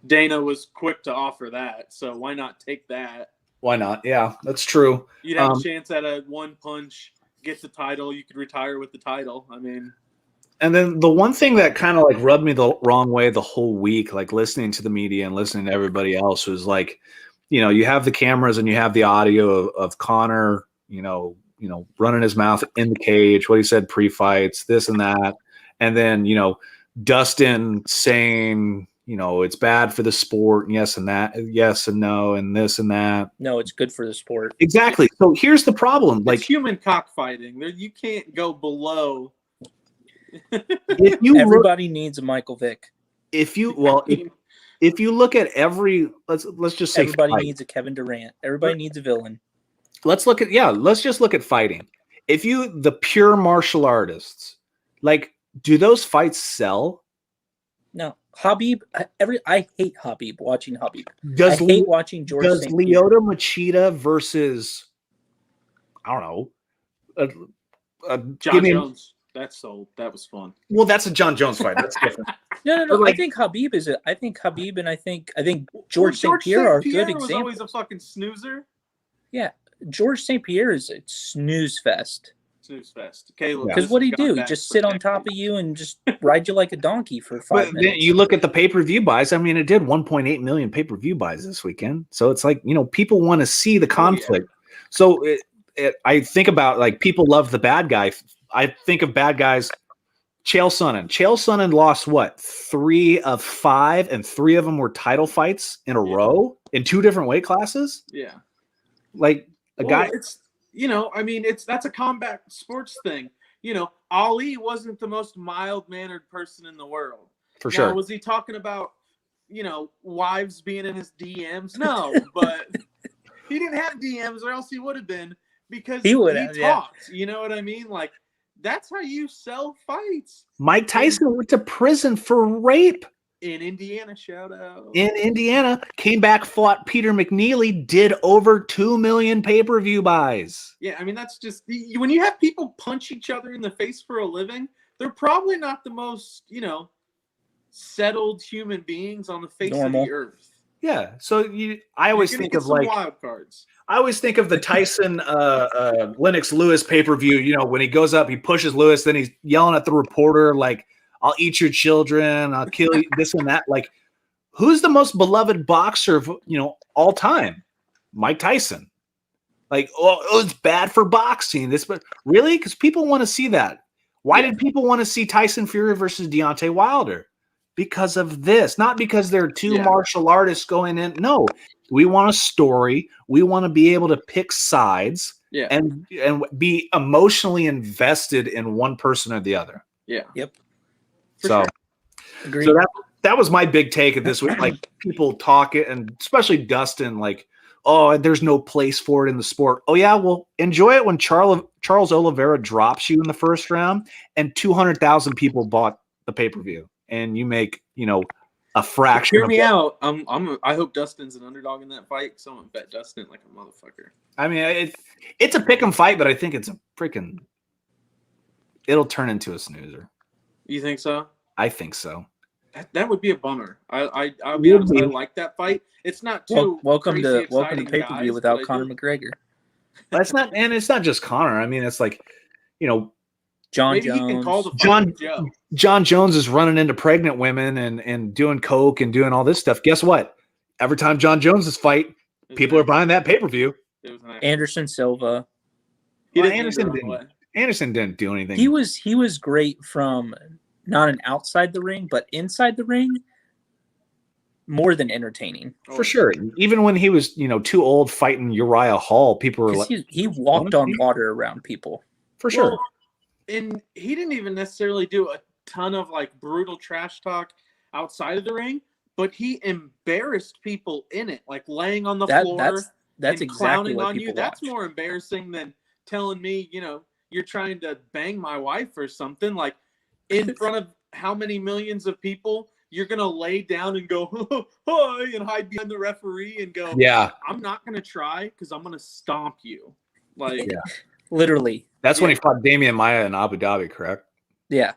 Dana was quick to offer that, so why not take that? Why not? Yeah, that's true. You'd have a chance at a one punch, get the title. You could retire with the title. I mean, and then the one thing that kind of rubbed me the wrong way the whole week, listening to the media and listening to everybody else, was you have the cameras and you have the audio of Conor, running his mouth in the cage, what he said pre-fights, this and that. And then, Dustin saying, it's bad for the sport, and yes and that, yes and no, and this and that. No, it's good for the sport. Exactly. So here's the problem: It's human cockfighting. You can't go below. if you Everybody needs a Michael Vick. If you look at every, let's just say everybody needs a Kevin Durant. Everybody needs a villain. Let's just look at fighting. If the pure martial artists, like, do those fights sell? No. Habib, I hate Habib, watching Habib. I hate watching George Does St. Lyoto Machida versus, I don't know, John Jones? That was fun. Well, that's a John Jones fight. That's different. No. Like, I think Habib and I think George St. Pierre are good examples. Was always a fucking snoozer. Yeah, George St. Pierre is a snooze fest. Okay, because what do? He just sit on top of you and just ride you like a donkey for 5 minutes. You look at the pay-per-view buys. I mean, it did 1.8 million pay-per-view buys this weekend. So it's like, people want to see the conflict. So I think about, like, people love the bad guy. I think of bad guys. Chael Sonnen lost 3 of 5, and 3 of them were title fights in a row in 2 different weight classes. Yeah, like a guy. It's that's a combat sports thing. Ali wasn't the most mild-mannered person in the world. For sure. Was he talking about, wives being in his DMs? No, but he didn't have DMs, or else he would have been, because he talked. Yeah. You know what I mean? Like, that's how you sell fights. Mike Tyson went to prison for rape. In Indiana, shout out. In Indiana, came back, fought Peter McNeely, did over 2 million pay-per-view buys. Yeah, I mean, that's just, when you have people punch each other in the face for a living, they're probably not the most, settled human beings on the face of the earth. Yeah, so I always think of, like, wild cards. I always think of the Tyson Lennox Lewis pay-per-view. When he goes up, he pushes Lewis, then he's yelling at the reporter, like, I'll eat your children, I'll kill you, this and that. Like, who's the most beloved boxer of, all time? Mike Tyson. Like, it's bad for boxing. But really? Because people want to see that. Why did people want to see Tyson Fury versus Deontay Wilder? Because of this, not because they're two martial artists going in. No, we want a story. We want to be able to pick sides and be emotionally invested in one person or the other. Yeah. Yep. So that was my big take of this week. Like, people talk it, and especially Dustin, like, oh, there's no place for it in the sport. Oh yeah, well, enjoy it when Charles Oliveira drops you in the first round, and 200,000 people bought the pay-per-view, and you make a fraction. Hear me out. I hope Dustin's an underdog in that fight. Someone bet Dustin like a motherfucker. I mean, it's a pick 'em fight, but I think it's a freaking. It'll turn into a snoozer. You think so? I think so. That would be a bummer. I'll be honest. I like that fight. It's not too. Welcome to pay-per-view without Conor McGregor. But it's not, and it's not just Conor. I mean, it's like, John Jones. John Jones is running into pregnant women and doing coke and doing all this stuff. Guess what? Every time John Jones is fight, people are buying that pay-per-view. Anderson Silva. Anderson didn't do anything. He was great from not an outside the ring, but inside the ring, more than entertaining. For sure. Even when he was, too old fighting Uriah Hall, people were like, he walked on water around people. For sure. Well, and he didn't even necessarily do a ton of, like, brutal trash talk outside of the ring, but he embarrassed people in it, like laying on the floor. That's exactly what people watch. That's more embarrassing than telling me, you're trying to bang my wife or something. Like, in front of how many millions of people, you're going to lay down and go, hi, and hide behind the referee and go, I'm not going to try because I'm going to stomp you. Like, literally. That's when he fought Damian Maia in Abu Dhabi, correct? Yeah.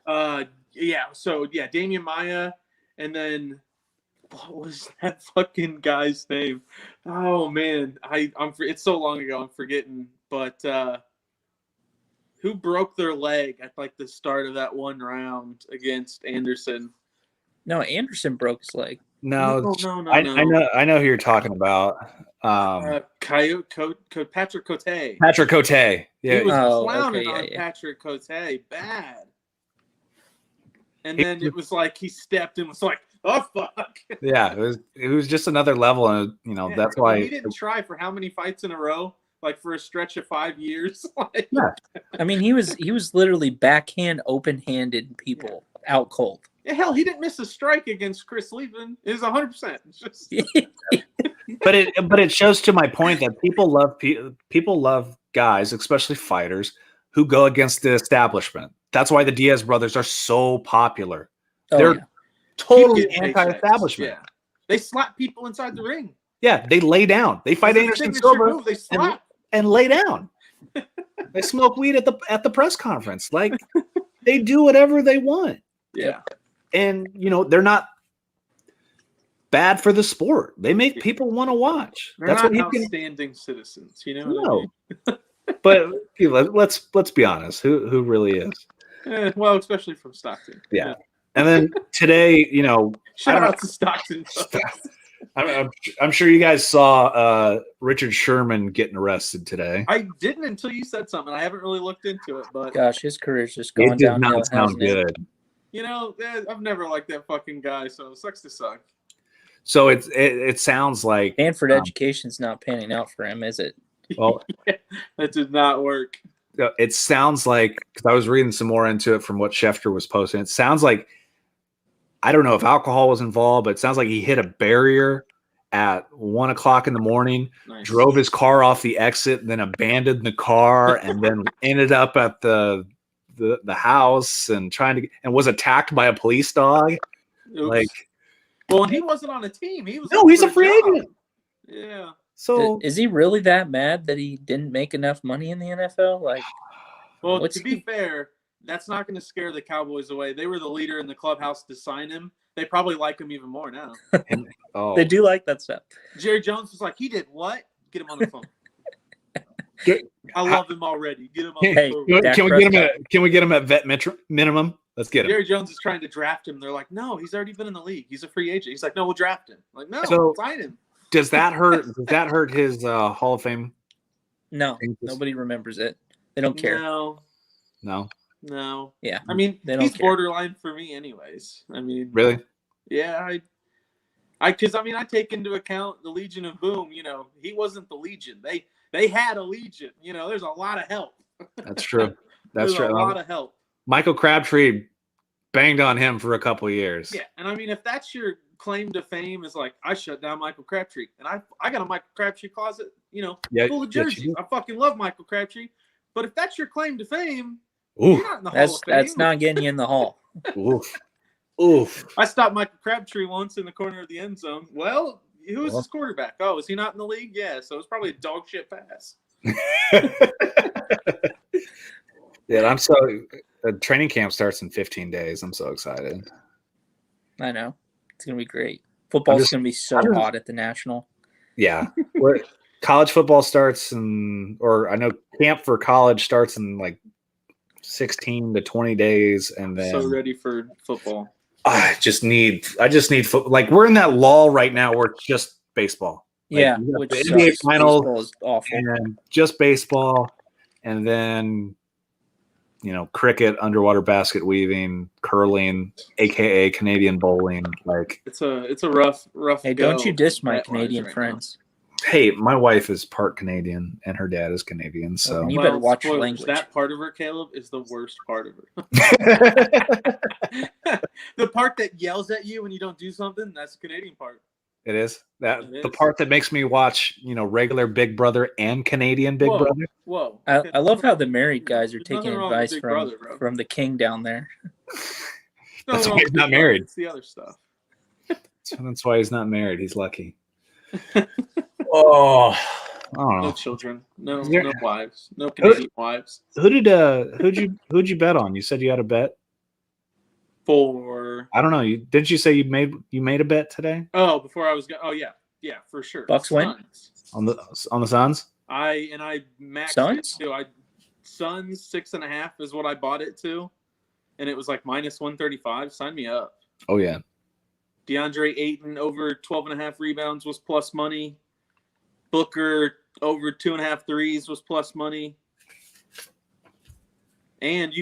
So, Damian Maia, and then what was that fucking guy's name? Oh, man. It's so long ago, I'm forgetting. But who broke their leg at, like, the start of that one round against Anderson? No, Anderson broke his leg. No. I know who you're talking about. Patrick Cote. Patrick Cote. Yeah. He was clowning on Patrick Cote bad. And then it was like he stepped and was like, Oh fuck! Yeah, it was just another level, and Yeah, that's why he didn't try for how many fights in a row, like for a stretch of 5 years. Like, Yeah. I mean, he was literally backhand, open-handed people out cold. yeah, hell, he didn't miss a strike against Chris Liebman. It was 100%. Just but it shows to my point that people love guys, especially fighters, who go against the establishment. That's why the Diaz brothers are so popular. Oh, They're yeah. totally keep getting anti-establishment. paychecks. Yeah, they slap people inside the ring. Yeah, they lay down. They fight It's a Anderson signature Silva move. They slap. and lay down. They smoke weed at the press conference. Like they do whatever they want. Yeah, And they're not bad for the sport. They make people want to watch. they're That's not what outstanding citizens. You know what I mean? But let's be honest. Who really is? Well, especially from Stockton. Yeah. And then today, Shout out to Stockton. I'm sure you guys saw Richard Sherman getting arrested today. I didn't until you said something. I haven't really looked into it, but Gosh, his career's just It going did downhill. not sound hasn't it? good. I've never liked that fucking guy, so it sucks to suck. So it sounds like Stanford education's not panning out for him, is it? well, That did not work. it sounds like, because I was reading some more into it from what Schefter was posting. It sounds like, I don't know if alcohol was involved, but it sounds like he hit a barrier at 1 o'clock in the morning, Nice. drove his car off the exit, then abandoned the car, and then ended up at the house and was attacked by a police dog. Oops. Like, well, and he wasn't on a team. He was no, he's a free job. agent. Yeah. So Is he really that mad that he didn't make enough money in the NFL? Like, Well, What's to be he- fair, that's not going to scare the Cowboys away. They were the leader in the clubhouse to sign him. They probably like him even more now. oh, they do like that stuff. Jerry Jones was like, he did what? Get him on the phone. Get- I love him already. Get him on Hey, the phone. Can we get him at vet minimum? Let's get him. Jerry Jones is trying to draft him. They're like, no, he's already been in the league. He's a free agent. He's like, no, we'll draft him. I'm like, no, So- sign him. Does that hurt? Does that hurt his Hall of Fame? No, nobody remembers it. They don't care. No, No. Yeah. I mean, They don't he's care. borderline for me anyways. I mean, really. yeah, I take into account the Legion of Boom. He wasn't the Legion. They had a Legion. There's a lot of help. That's true. That's There's true. a lot of help. Michael Crabtree banged on him for a couple of years. Yeah, and I mean, if that's your claim to fame, is like, I shut down Michael Crabtree, and I got a Michael Crabtree closet, Yeah, full of yes, jerseys. you do. I fucking love Michael Crabtree. But if that's your claim to fame, Oof, you're not in the Hall of Fame. That's not getting you in the hall. oof, oof. I stopped Michael Crabtree once in the corner of the end zone. Well, who was his quarterback? Oh, is he not in the league? Yeah, so it's probably a dog shit pass. Yeah, I'm so. Training camp starts in 15 days. I'm so excited. I know. It's going to be great. Football's going to be so hot at the National. Yeah, college football starts or I know camp for college starts in like 16 to 20 days, and then So ready for football. I just need football. Like we're in that lull right now where it's just baseball. Like, Yeah, you got which the sucks. NBA finals Baseball is awful. and just baseball, and then cricket, underwater basket weaving, curling, aka Canadian bowling. Like, It's a rough. Hey, go don't you diss my bet-wise Canadian right friends. hey, my wife is part Canadian and her dad is Canadian, so You now. better watch your spoilers, language. That part of her, Caleb, is the worst part of her. The part that yells at you when you don't do something, that's the Canadian part. it is that It the is. part that makes me watch regular Big Brother and Canadian Big Whoa. Brother. Whoa. I love how the married guys are There's taking nothing wrong with advice Big from Brother, bro. from the king down there. No, That's no, why he's Big not Brother, married. It's the other stuff. That's why he's not married. He's lucky. Oh, I don't No know. children. No, Is there- no wives. No Canadian wives. Who'd you bet on? You said you had a bet. For I don't know. Didn't you say you made a bet today before I was going. Oh yeah, for sure. Bucks win? Suns. on the Suns? I maxed Suns? it too. Suns 6.5 is what I bought it to, and it was like minus 135. Sign me up. Oh yeah. DeAndre Ayton over 12.5 rebounds was plus money. Booker over 2.5 threes was plus money. And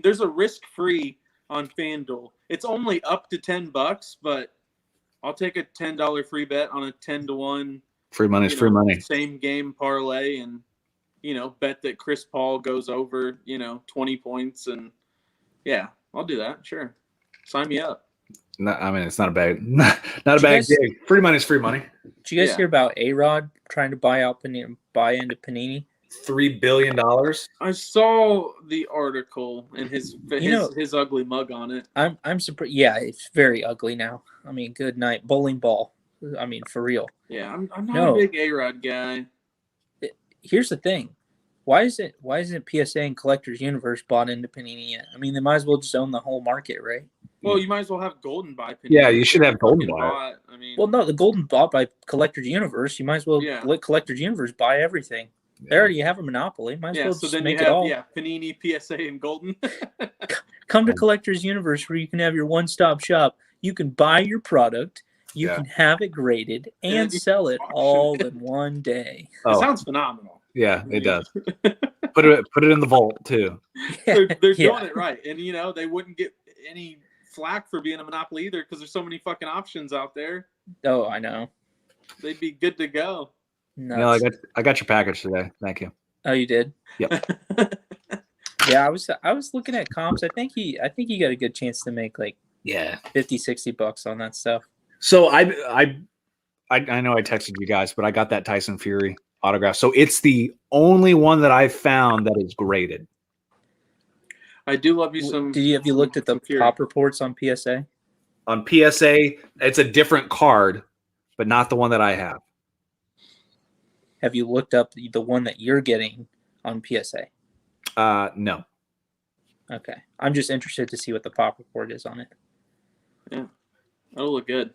there's a risk-free on FanDuel. It's only up to $10, but I'll take a $10 free bet on a 10-1. Free money's free money. Same game parlay, and bet that Chris Paul goes over 20 points, and yeah, I'll do that. Sure, sign me up. No, I mean, it's not a bad gig. Free money's free money. Did you guys hear about A-Rod trying to buy into Panini? $3 billion. I saw the article and his ugly mug on it. I'm surprised. Yeah, it's very ugly now. I mean, good night, bowling ball. I mean, for real. Yeah, I'm not a big A-Rod guy. Here's the thing. Why isn't PSA and Collector's Universe bought into Panini yet? I mean, they might as well just own the whole market, right? Well, you might as well have Golden buy Panini. Yeah, you should have Golden buy. I mean, well, no, the Golden bought by Collector's Universe. You might as well let Collector's Universe buy everything. Yeah. They already have a monopoly. Might as well just make it all. Yeah, Panini, PSA, and Golden. Come to Collector's Universe where you can have your one-stop shop. You can buy your product. You can have it graded and sell it all in one day. It sounds phenomenal. Yeah, it does. Put it in the vault too. They're doing it right, and they wouldn't get any flack for being a monopoly either because there's so many fucking options out there. Oh, I know. They'd be good to go. No, I got your package today. Thank you. Oh, you did? Yep. Yeah, I was looking at comps. I think he got a good chance to make like $50-$60 on that stuff. So I know I texted you guys, but I got that Tyson Fury autograph. So it's the only one that I've found that is graded. I do love you some. Have you looked at the pop reports on PSA? On PSA, it's a different card, but not the one that I have. Have you looked up the one that you're getting on PSA? No. Okay. I'm just interested to see what the pop report is on it. Yeah. That'll look good.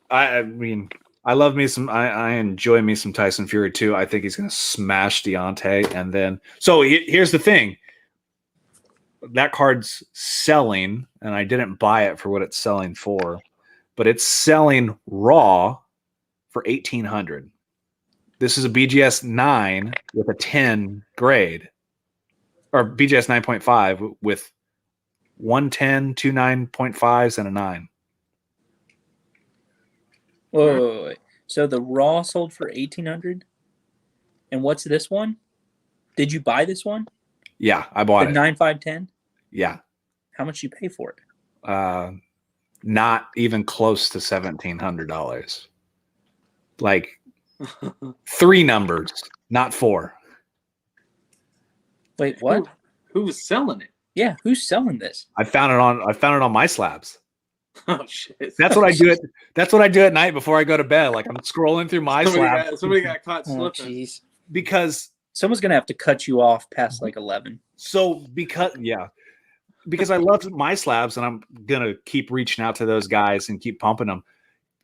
I mean, I love me some. I enjoy me some Tyson Fury too. I think he's going to smash Deontay. And then, so here's the thing: that card's selling, and I didn't buy it for what it's selling for, but it's selling raw for $1,800. This is a BGS 9 with a 10 grade, or BGS 9.5 with 110, 2 9.5s, and a 9. Wait. So the raw sold for $1,800, and what's this one? Did you buy this one? Yeah, I bought it. 9.510. Yeah. How much you pay for it? Not even close to $1,700. Like 3 numbers, not 4. Wait, what? Who was selling it? Yeah, who's selling this? I found it on my slabs. Oh shit! That's what I do. That's what I do at night before I go to bed. Like I'm scrolling through my slabs. Somebody got caught slipping. Jeez. Because someone's gonna have to cut you off past like 11. So because I love my slabs, and I'm gonna keep reaching out to those guys and keep pumping them.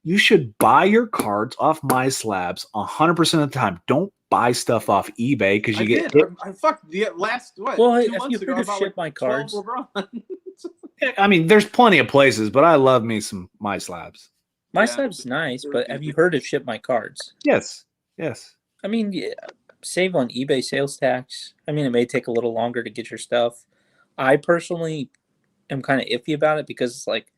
You should buy your cards off my slabs 100% of the time. Don't buy stuff off eBay because you get hit. I fucked the last what? Well, 2 months if you ago, heard of Ship My Cards. I mean, there's plenty of places, but I love me some my slabs. My slab's nice, but have you heard of Ship My Cards? Yes. I mean, save on eBay sales tax. I mean, it may take a little longer to get your stuff. I personally am kind of iffy about it because it's like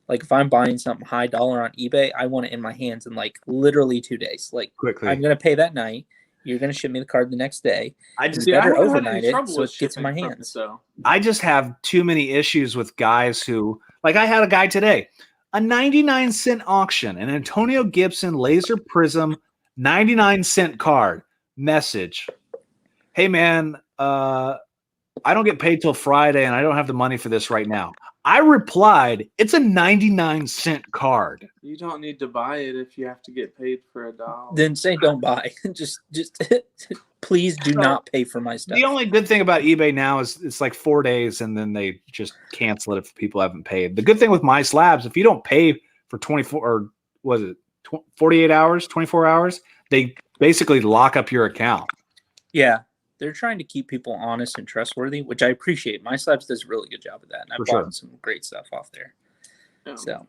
if I'm buying something high dollar on eBay, I want it in my hands in like literally 2 days. Like quickly, I'm gonna pay that night. You're gonna ship me the card the next day. I just better overnight it so it gets in my hands. So I just have too many issues with guys who, like, I had a guy today, a 99-cent auction, an Antonio Gibson Laser Prism 99-cent card. Message: hey man, I don't get paid till Friday, and I don't have the money for this right now. I replied, it's a 99-cent card. You don't need to buy it if you have to get paid for $1. Then say don't buy. just please do not pay for my stuff. The only good thing about eBay now is it's like 4 days, and then they just cancel it if people haven't paid. The good thing with my slabs, if you don't pay for 24 or was it 48 hours, 24 hours, they basically lock up your account. Yeah. They're trying to keep people honest and trustworthy, which I appreciate. My Slabs does a really good job of that, and I've bought some great stuff off there. Oh. So,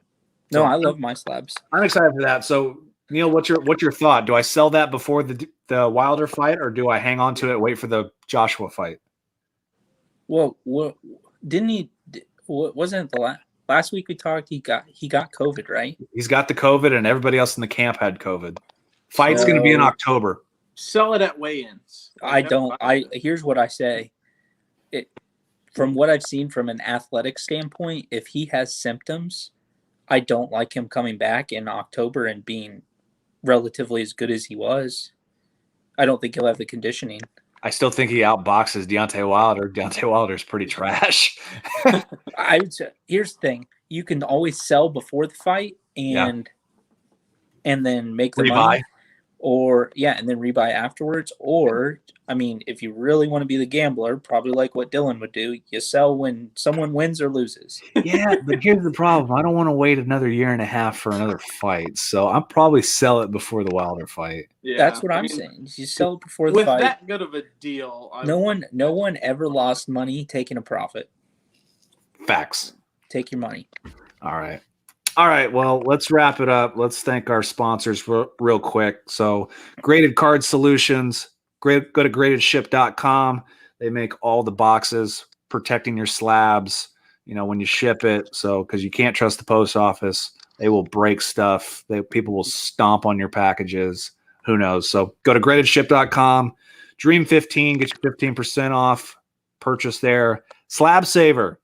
no, I love my Slabs. I'm excited for that. So, Neil, what's your thought? Do I sell that before the Wilder fight, or do I hang on to it, wait for the Joshua fight? Well, didn't he? Wasn't it last week we talked. He got COVID, right? He's got the COVID, and everybody else in the camp had COVID. Fight's going to be in October. Sell it at weigh-ins. Here's what I say. From what I've seen from an athletic standpoint, if he has symptoms, I don't like him coming back in October and being relatively as good as he was. I don't think he'll have the conditioning. I still think he outboxes Deontay Wilder. Deontay Wilder's pretty trash. Here's the thing. You can always sell before the fight and then make the money. And then rebuy afterwards. Or, I mean, if you really want to be the gambler, probably like what Dylan would do, you sell when someone wins or loses. Yeah, but here's the problem. I don't want to wait another year and a half for another fight. So I'll probably sell it before the Wilder fight. Yeah, that's what I'm saying. You sell it before the fight. With that good of a deal. No one ever lost money taking a profit. Facts. Take your money. All right, well, let's wrap it up. Let's thank our sponsors real quick. So, Graded Card Solutions, go to gradedship.com. They make all the boxes protecting your slabs, when you ship it. So, because you can't trust the post office, they will break stuff. People will stomp on your packages. Who knows? So, go to gradedship.com. Dream15, get your 15% off. Purchase there. Slab Saver,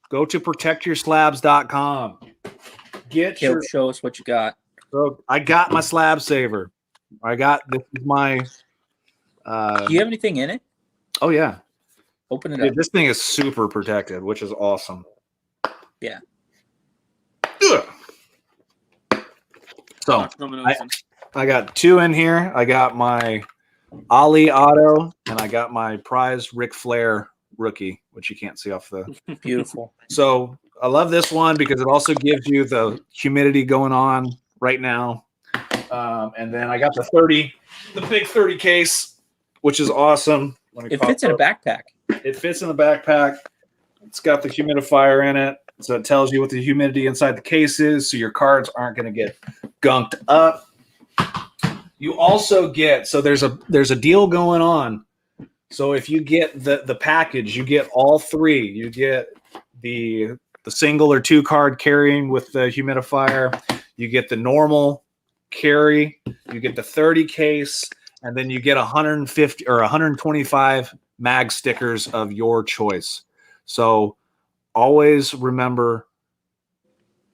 go to protectyourslabs.com. Show us what you got. So I got my Slab Saver. This is my. Do you have anything in it? Oh yeah. Open it up. This thing is super protected, which is awesome. Yeah. Ugh. So I got 2 in here. I got my Ali Auto, and I got my prized Ric Flair rookie, which you can't see off the. Beautiful. So I love this one because it also gives you the humidity going on right now. And then I got the big 30 case, which is awesome. It fits in a backpack. It fits in the backpack. It's got the humidifier in it. So it tells you what the humidity inside the case is. So your cards aren't going to get gunked up. You also get, so there's a deal going on. So if you get the package, you get all 3. You get the single or 2 card carrying with the humidifier. You get the normal carry. You get the 30 case, and then you get 150 or 125 mag stickers of your choice. So always remember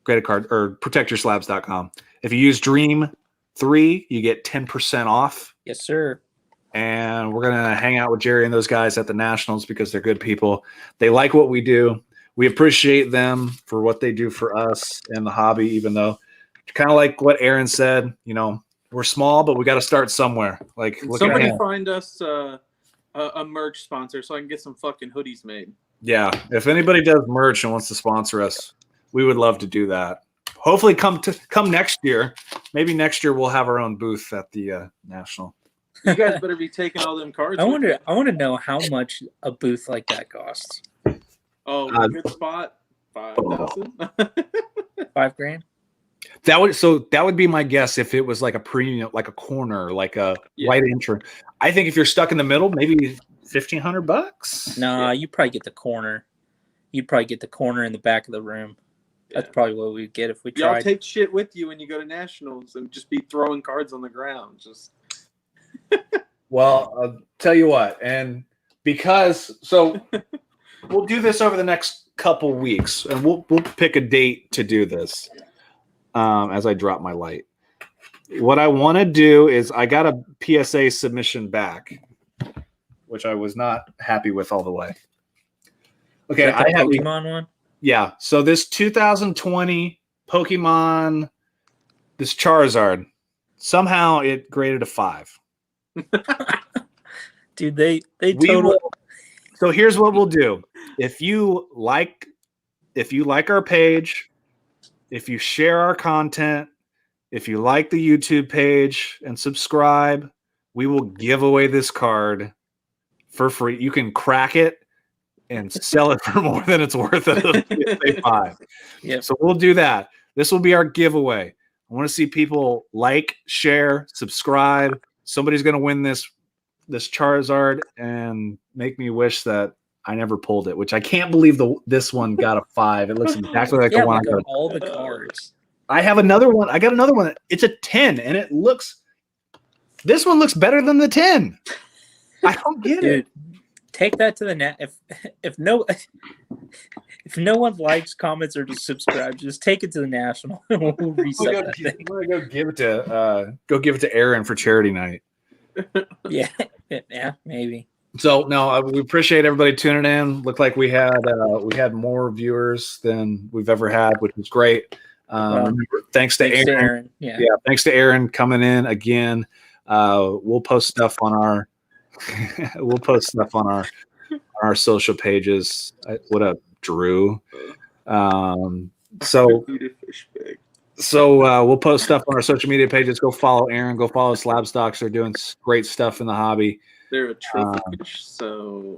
credit card or protectyourslabs.com. If you use Dream3, you get 10% off. Yes, sir. And we're going to hang out with Jerry and those guys at the Nationals because they're good people. They like what we do. We appreciate them for what they do for us and the hobby, even though kind of like what Aaron said, we're small, but we got to start somewhere. Like, somebody find us a merch sponsor so I can get some fucking hoodies made. Yeah. If anybody does merch and wants to sponsor us, we would love to do that. Hopefully come next year. Maybe next year we'll have our own booth at the National. You guys better be taking all them cards. I want to know how much a booth like that costs. Oh, good spot. 5,000. $5,000. That would be my guess if it was like a premium, like a corner, like a white entrance. I think if you're stuck in the middle, maybe $1,500. Nah, you probably get the corner. You'd probably get the corner in the back of the room. Yeah. That's probably what we'd get if we tried. Y'all take shit with you when you go to Nationals and just be throwing cards on the ground. Just. Well, I'll tell you what, and so we'll do this over the next couple weeks, and we'll pick a date to do this. As I drop my light, what I want to do is I got a PSA submission back, which I was not happy with all the way. Okay, I have Pokemon one. Yeah, so this 2020 Pokemon, this Charizard, somehow it graded a 5. Dude, they totally. So here's what we'll do. If you like our page, if you share our content, if you like the YouTube page and subscribe, we will give away this card for free. You can crack it and sell it for more than it's worth at a 5. Yeah. So we'll do that. This will be our giveaway. I want to see people like, share, subscribe. Somebody's going to win this Charizard and make me wish that I never pulled it, which I can't believe this one got a 5. It looks exactly like the one I got. All the cards. I have another one. I got another one. It's a 10, and this one looks better than the 10. I don't get it. Take that to the if no one likes, comments, or just subscribes, just take it to the national. We'll reset that thing. I'm gonna go give it to Aaron for charity night. Yeah, maybe. So no, we appreciate everybody tuning in. Looked like we had more viewers than we've ever had, which was great. Thanks to Aaron. Yeah, thanks to Aaron coming in again. We'll post stuff on our our social pages. What up, Drew? So we'll post stuff on our social media pages. Go follow Aaron. Go follow SlabStox. They're doing great stuff in the hobby. They're a trophy fish, so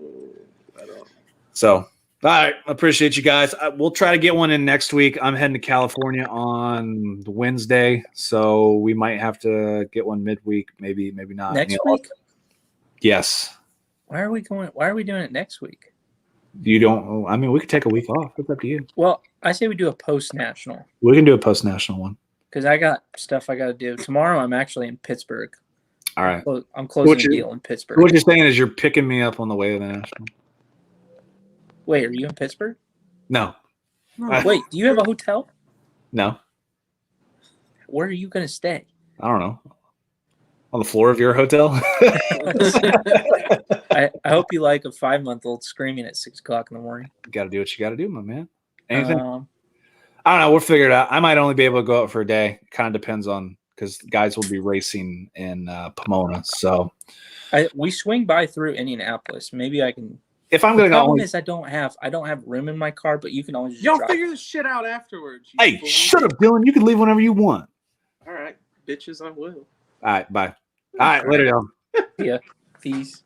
I don't. So, all right, appreciate you guys. We'll try to get one in next week. I'm heading to California on Wednesday, so we might have to get one midweek. Maybe not. Next week? Yes. Why are we doing it next week? You don't. I mean, we could take a week off. It's up to you. Well, I say we do a post-national. We can do a post-national one. Because I got stuff I got to do. Tomorrow I'm actually in Pittsburgh. All right. I'm closing a deal in Pittsburgh. What you're saying is you're picking me up on the way to the national. Wait, are you in Pittsburgh? No. Wait, do you have a hotel? No. Where are you going to stay? I don't know. On the floor of your hotel? I hope you like a 5-month-old screaming at 6 o'clock in the morning. You got to do what you got to do, my man. Anything? I don't know. We'll figure it out. I might only be able to go out for a day. Kind of depends on because guys will be racing in Pomona. So we swing by through Indianapolis. Maybe I can. If I'm going to go, problem is I don't have room in my car, but you can always just y'all figure this shit out afterwards. Hey, shut up, Dylan. You can leave whenever you want. All right, bitches, I will. All right, bye. All right, later, y'all. Yeah, peace.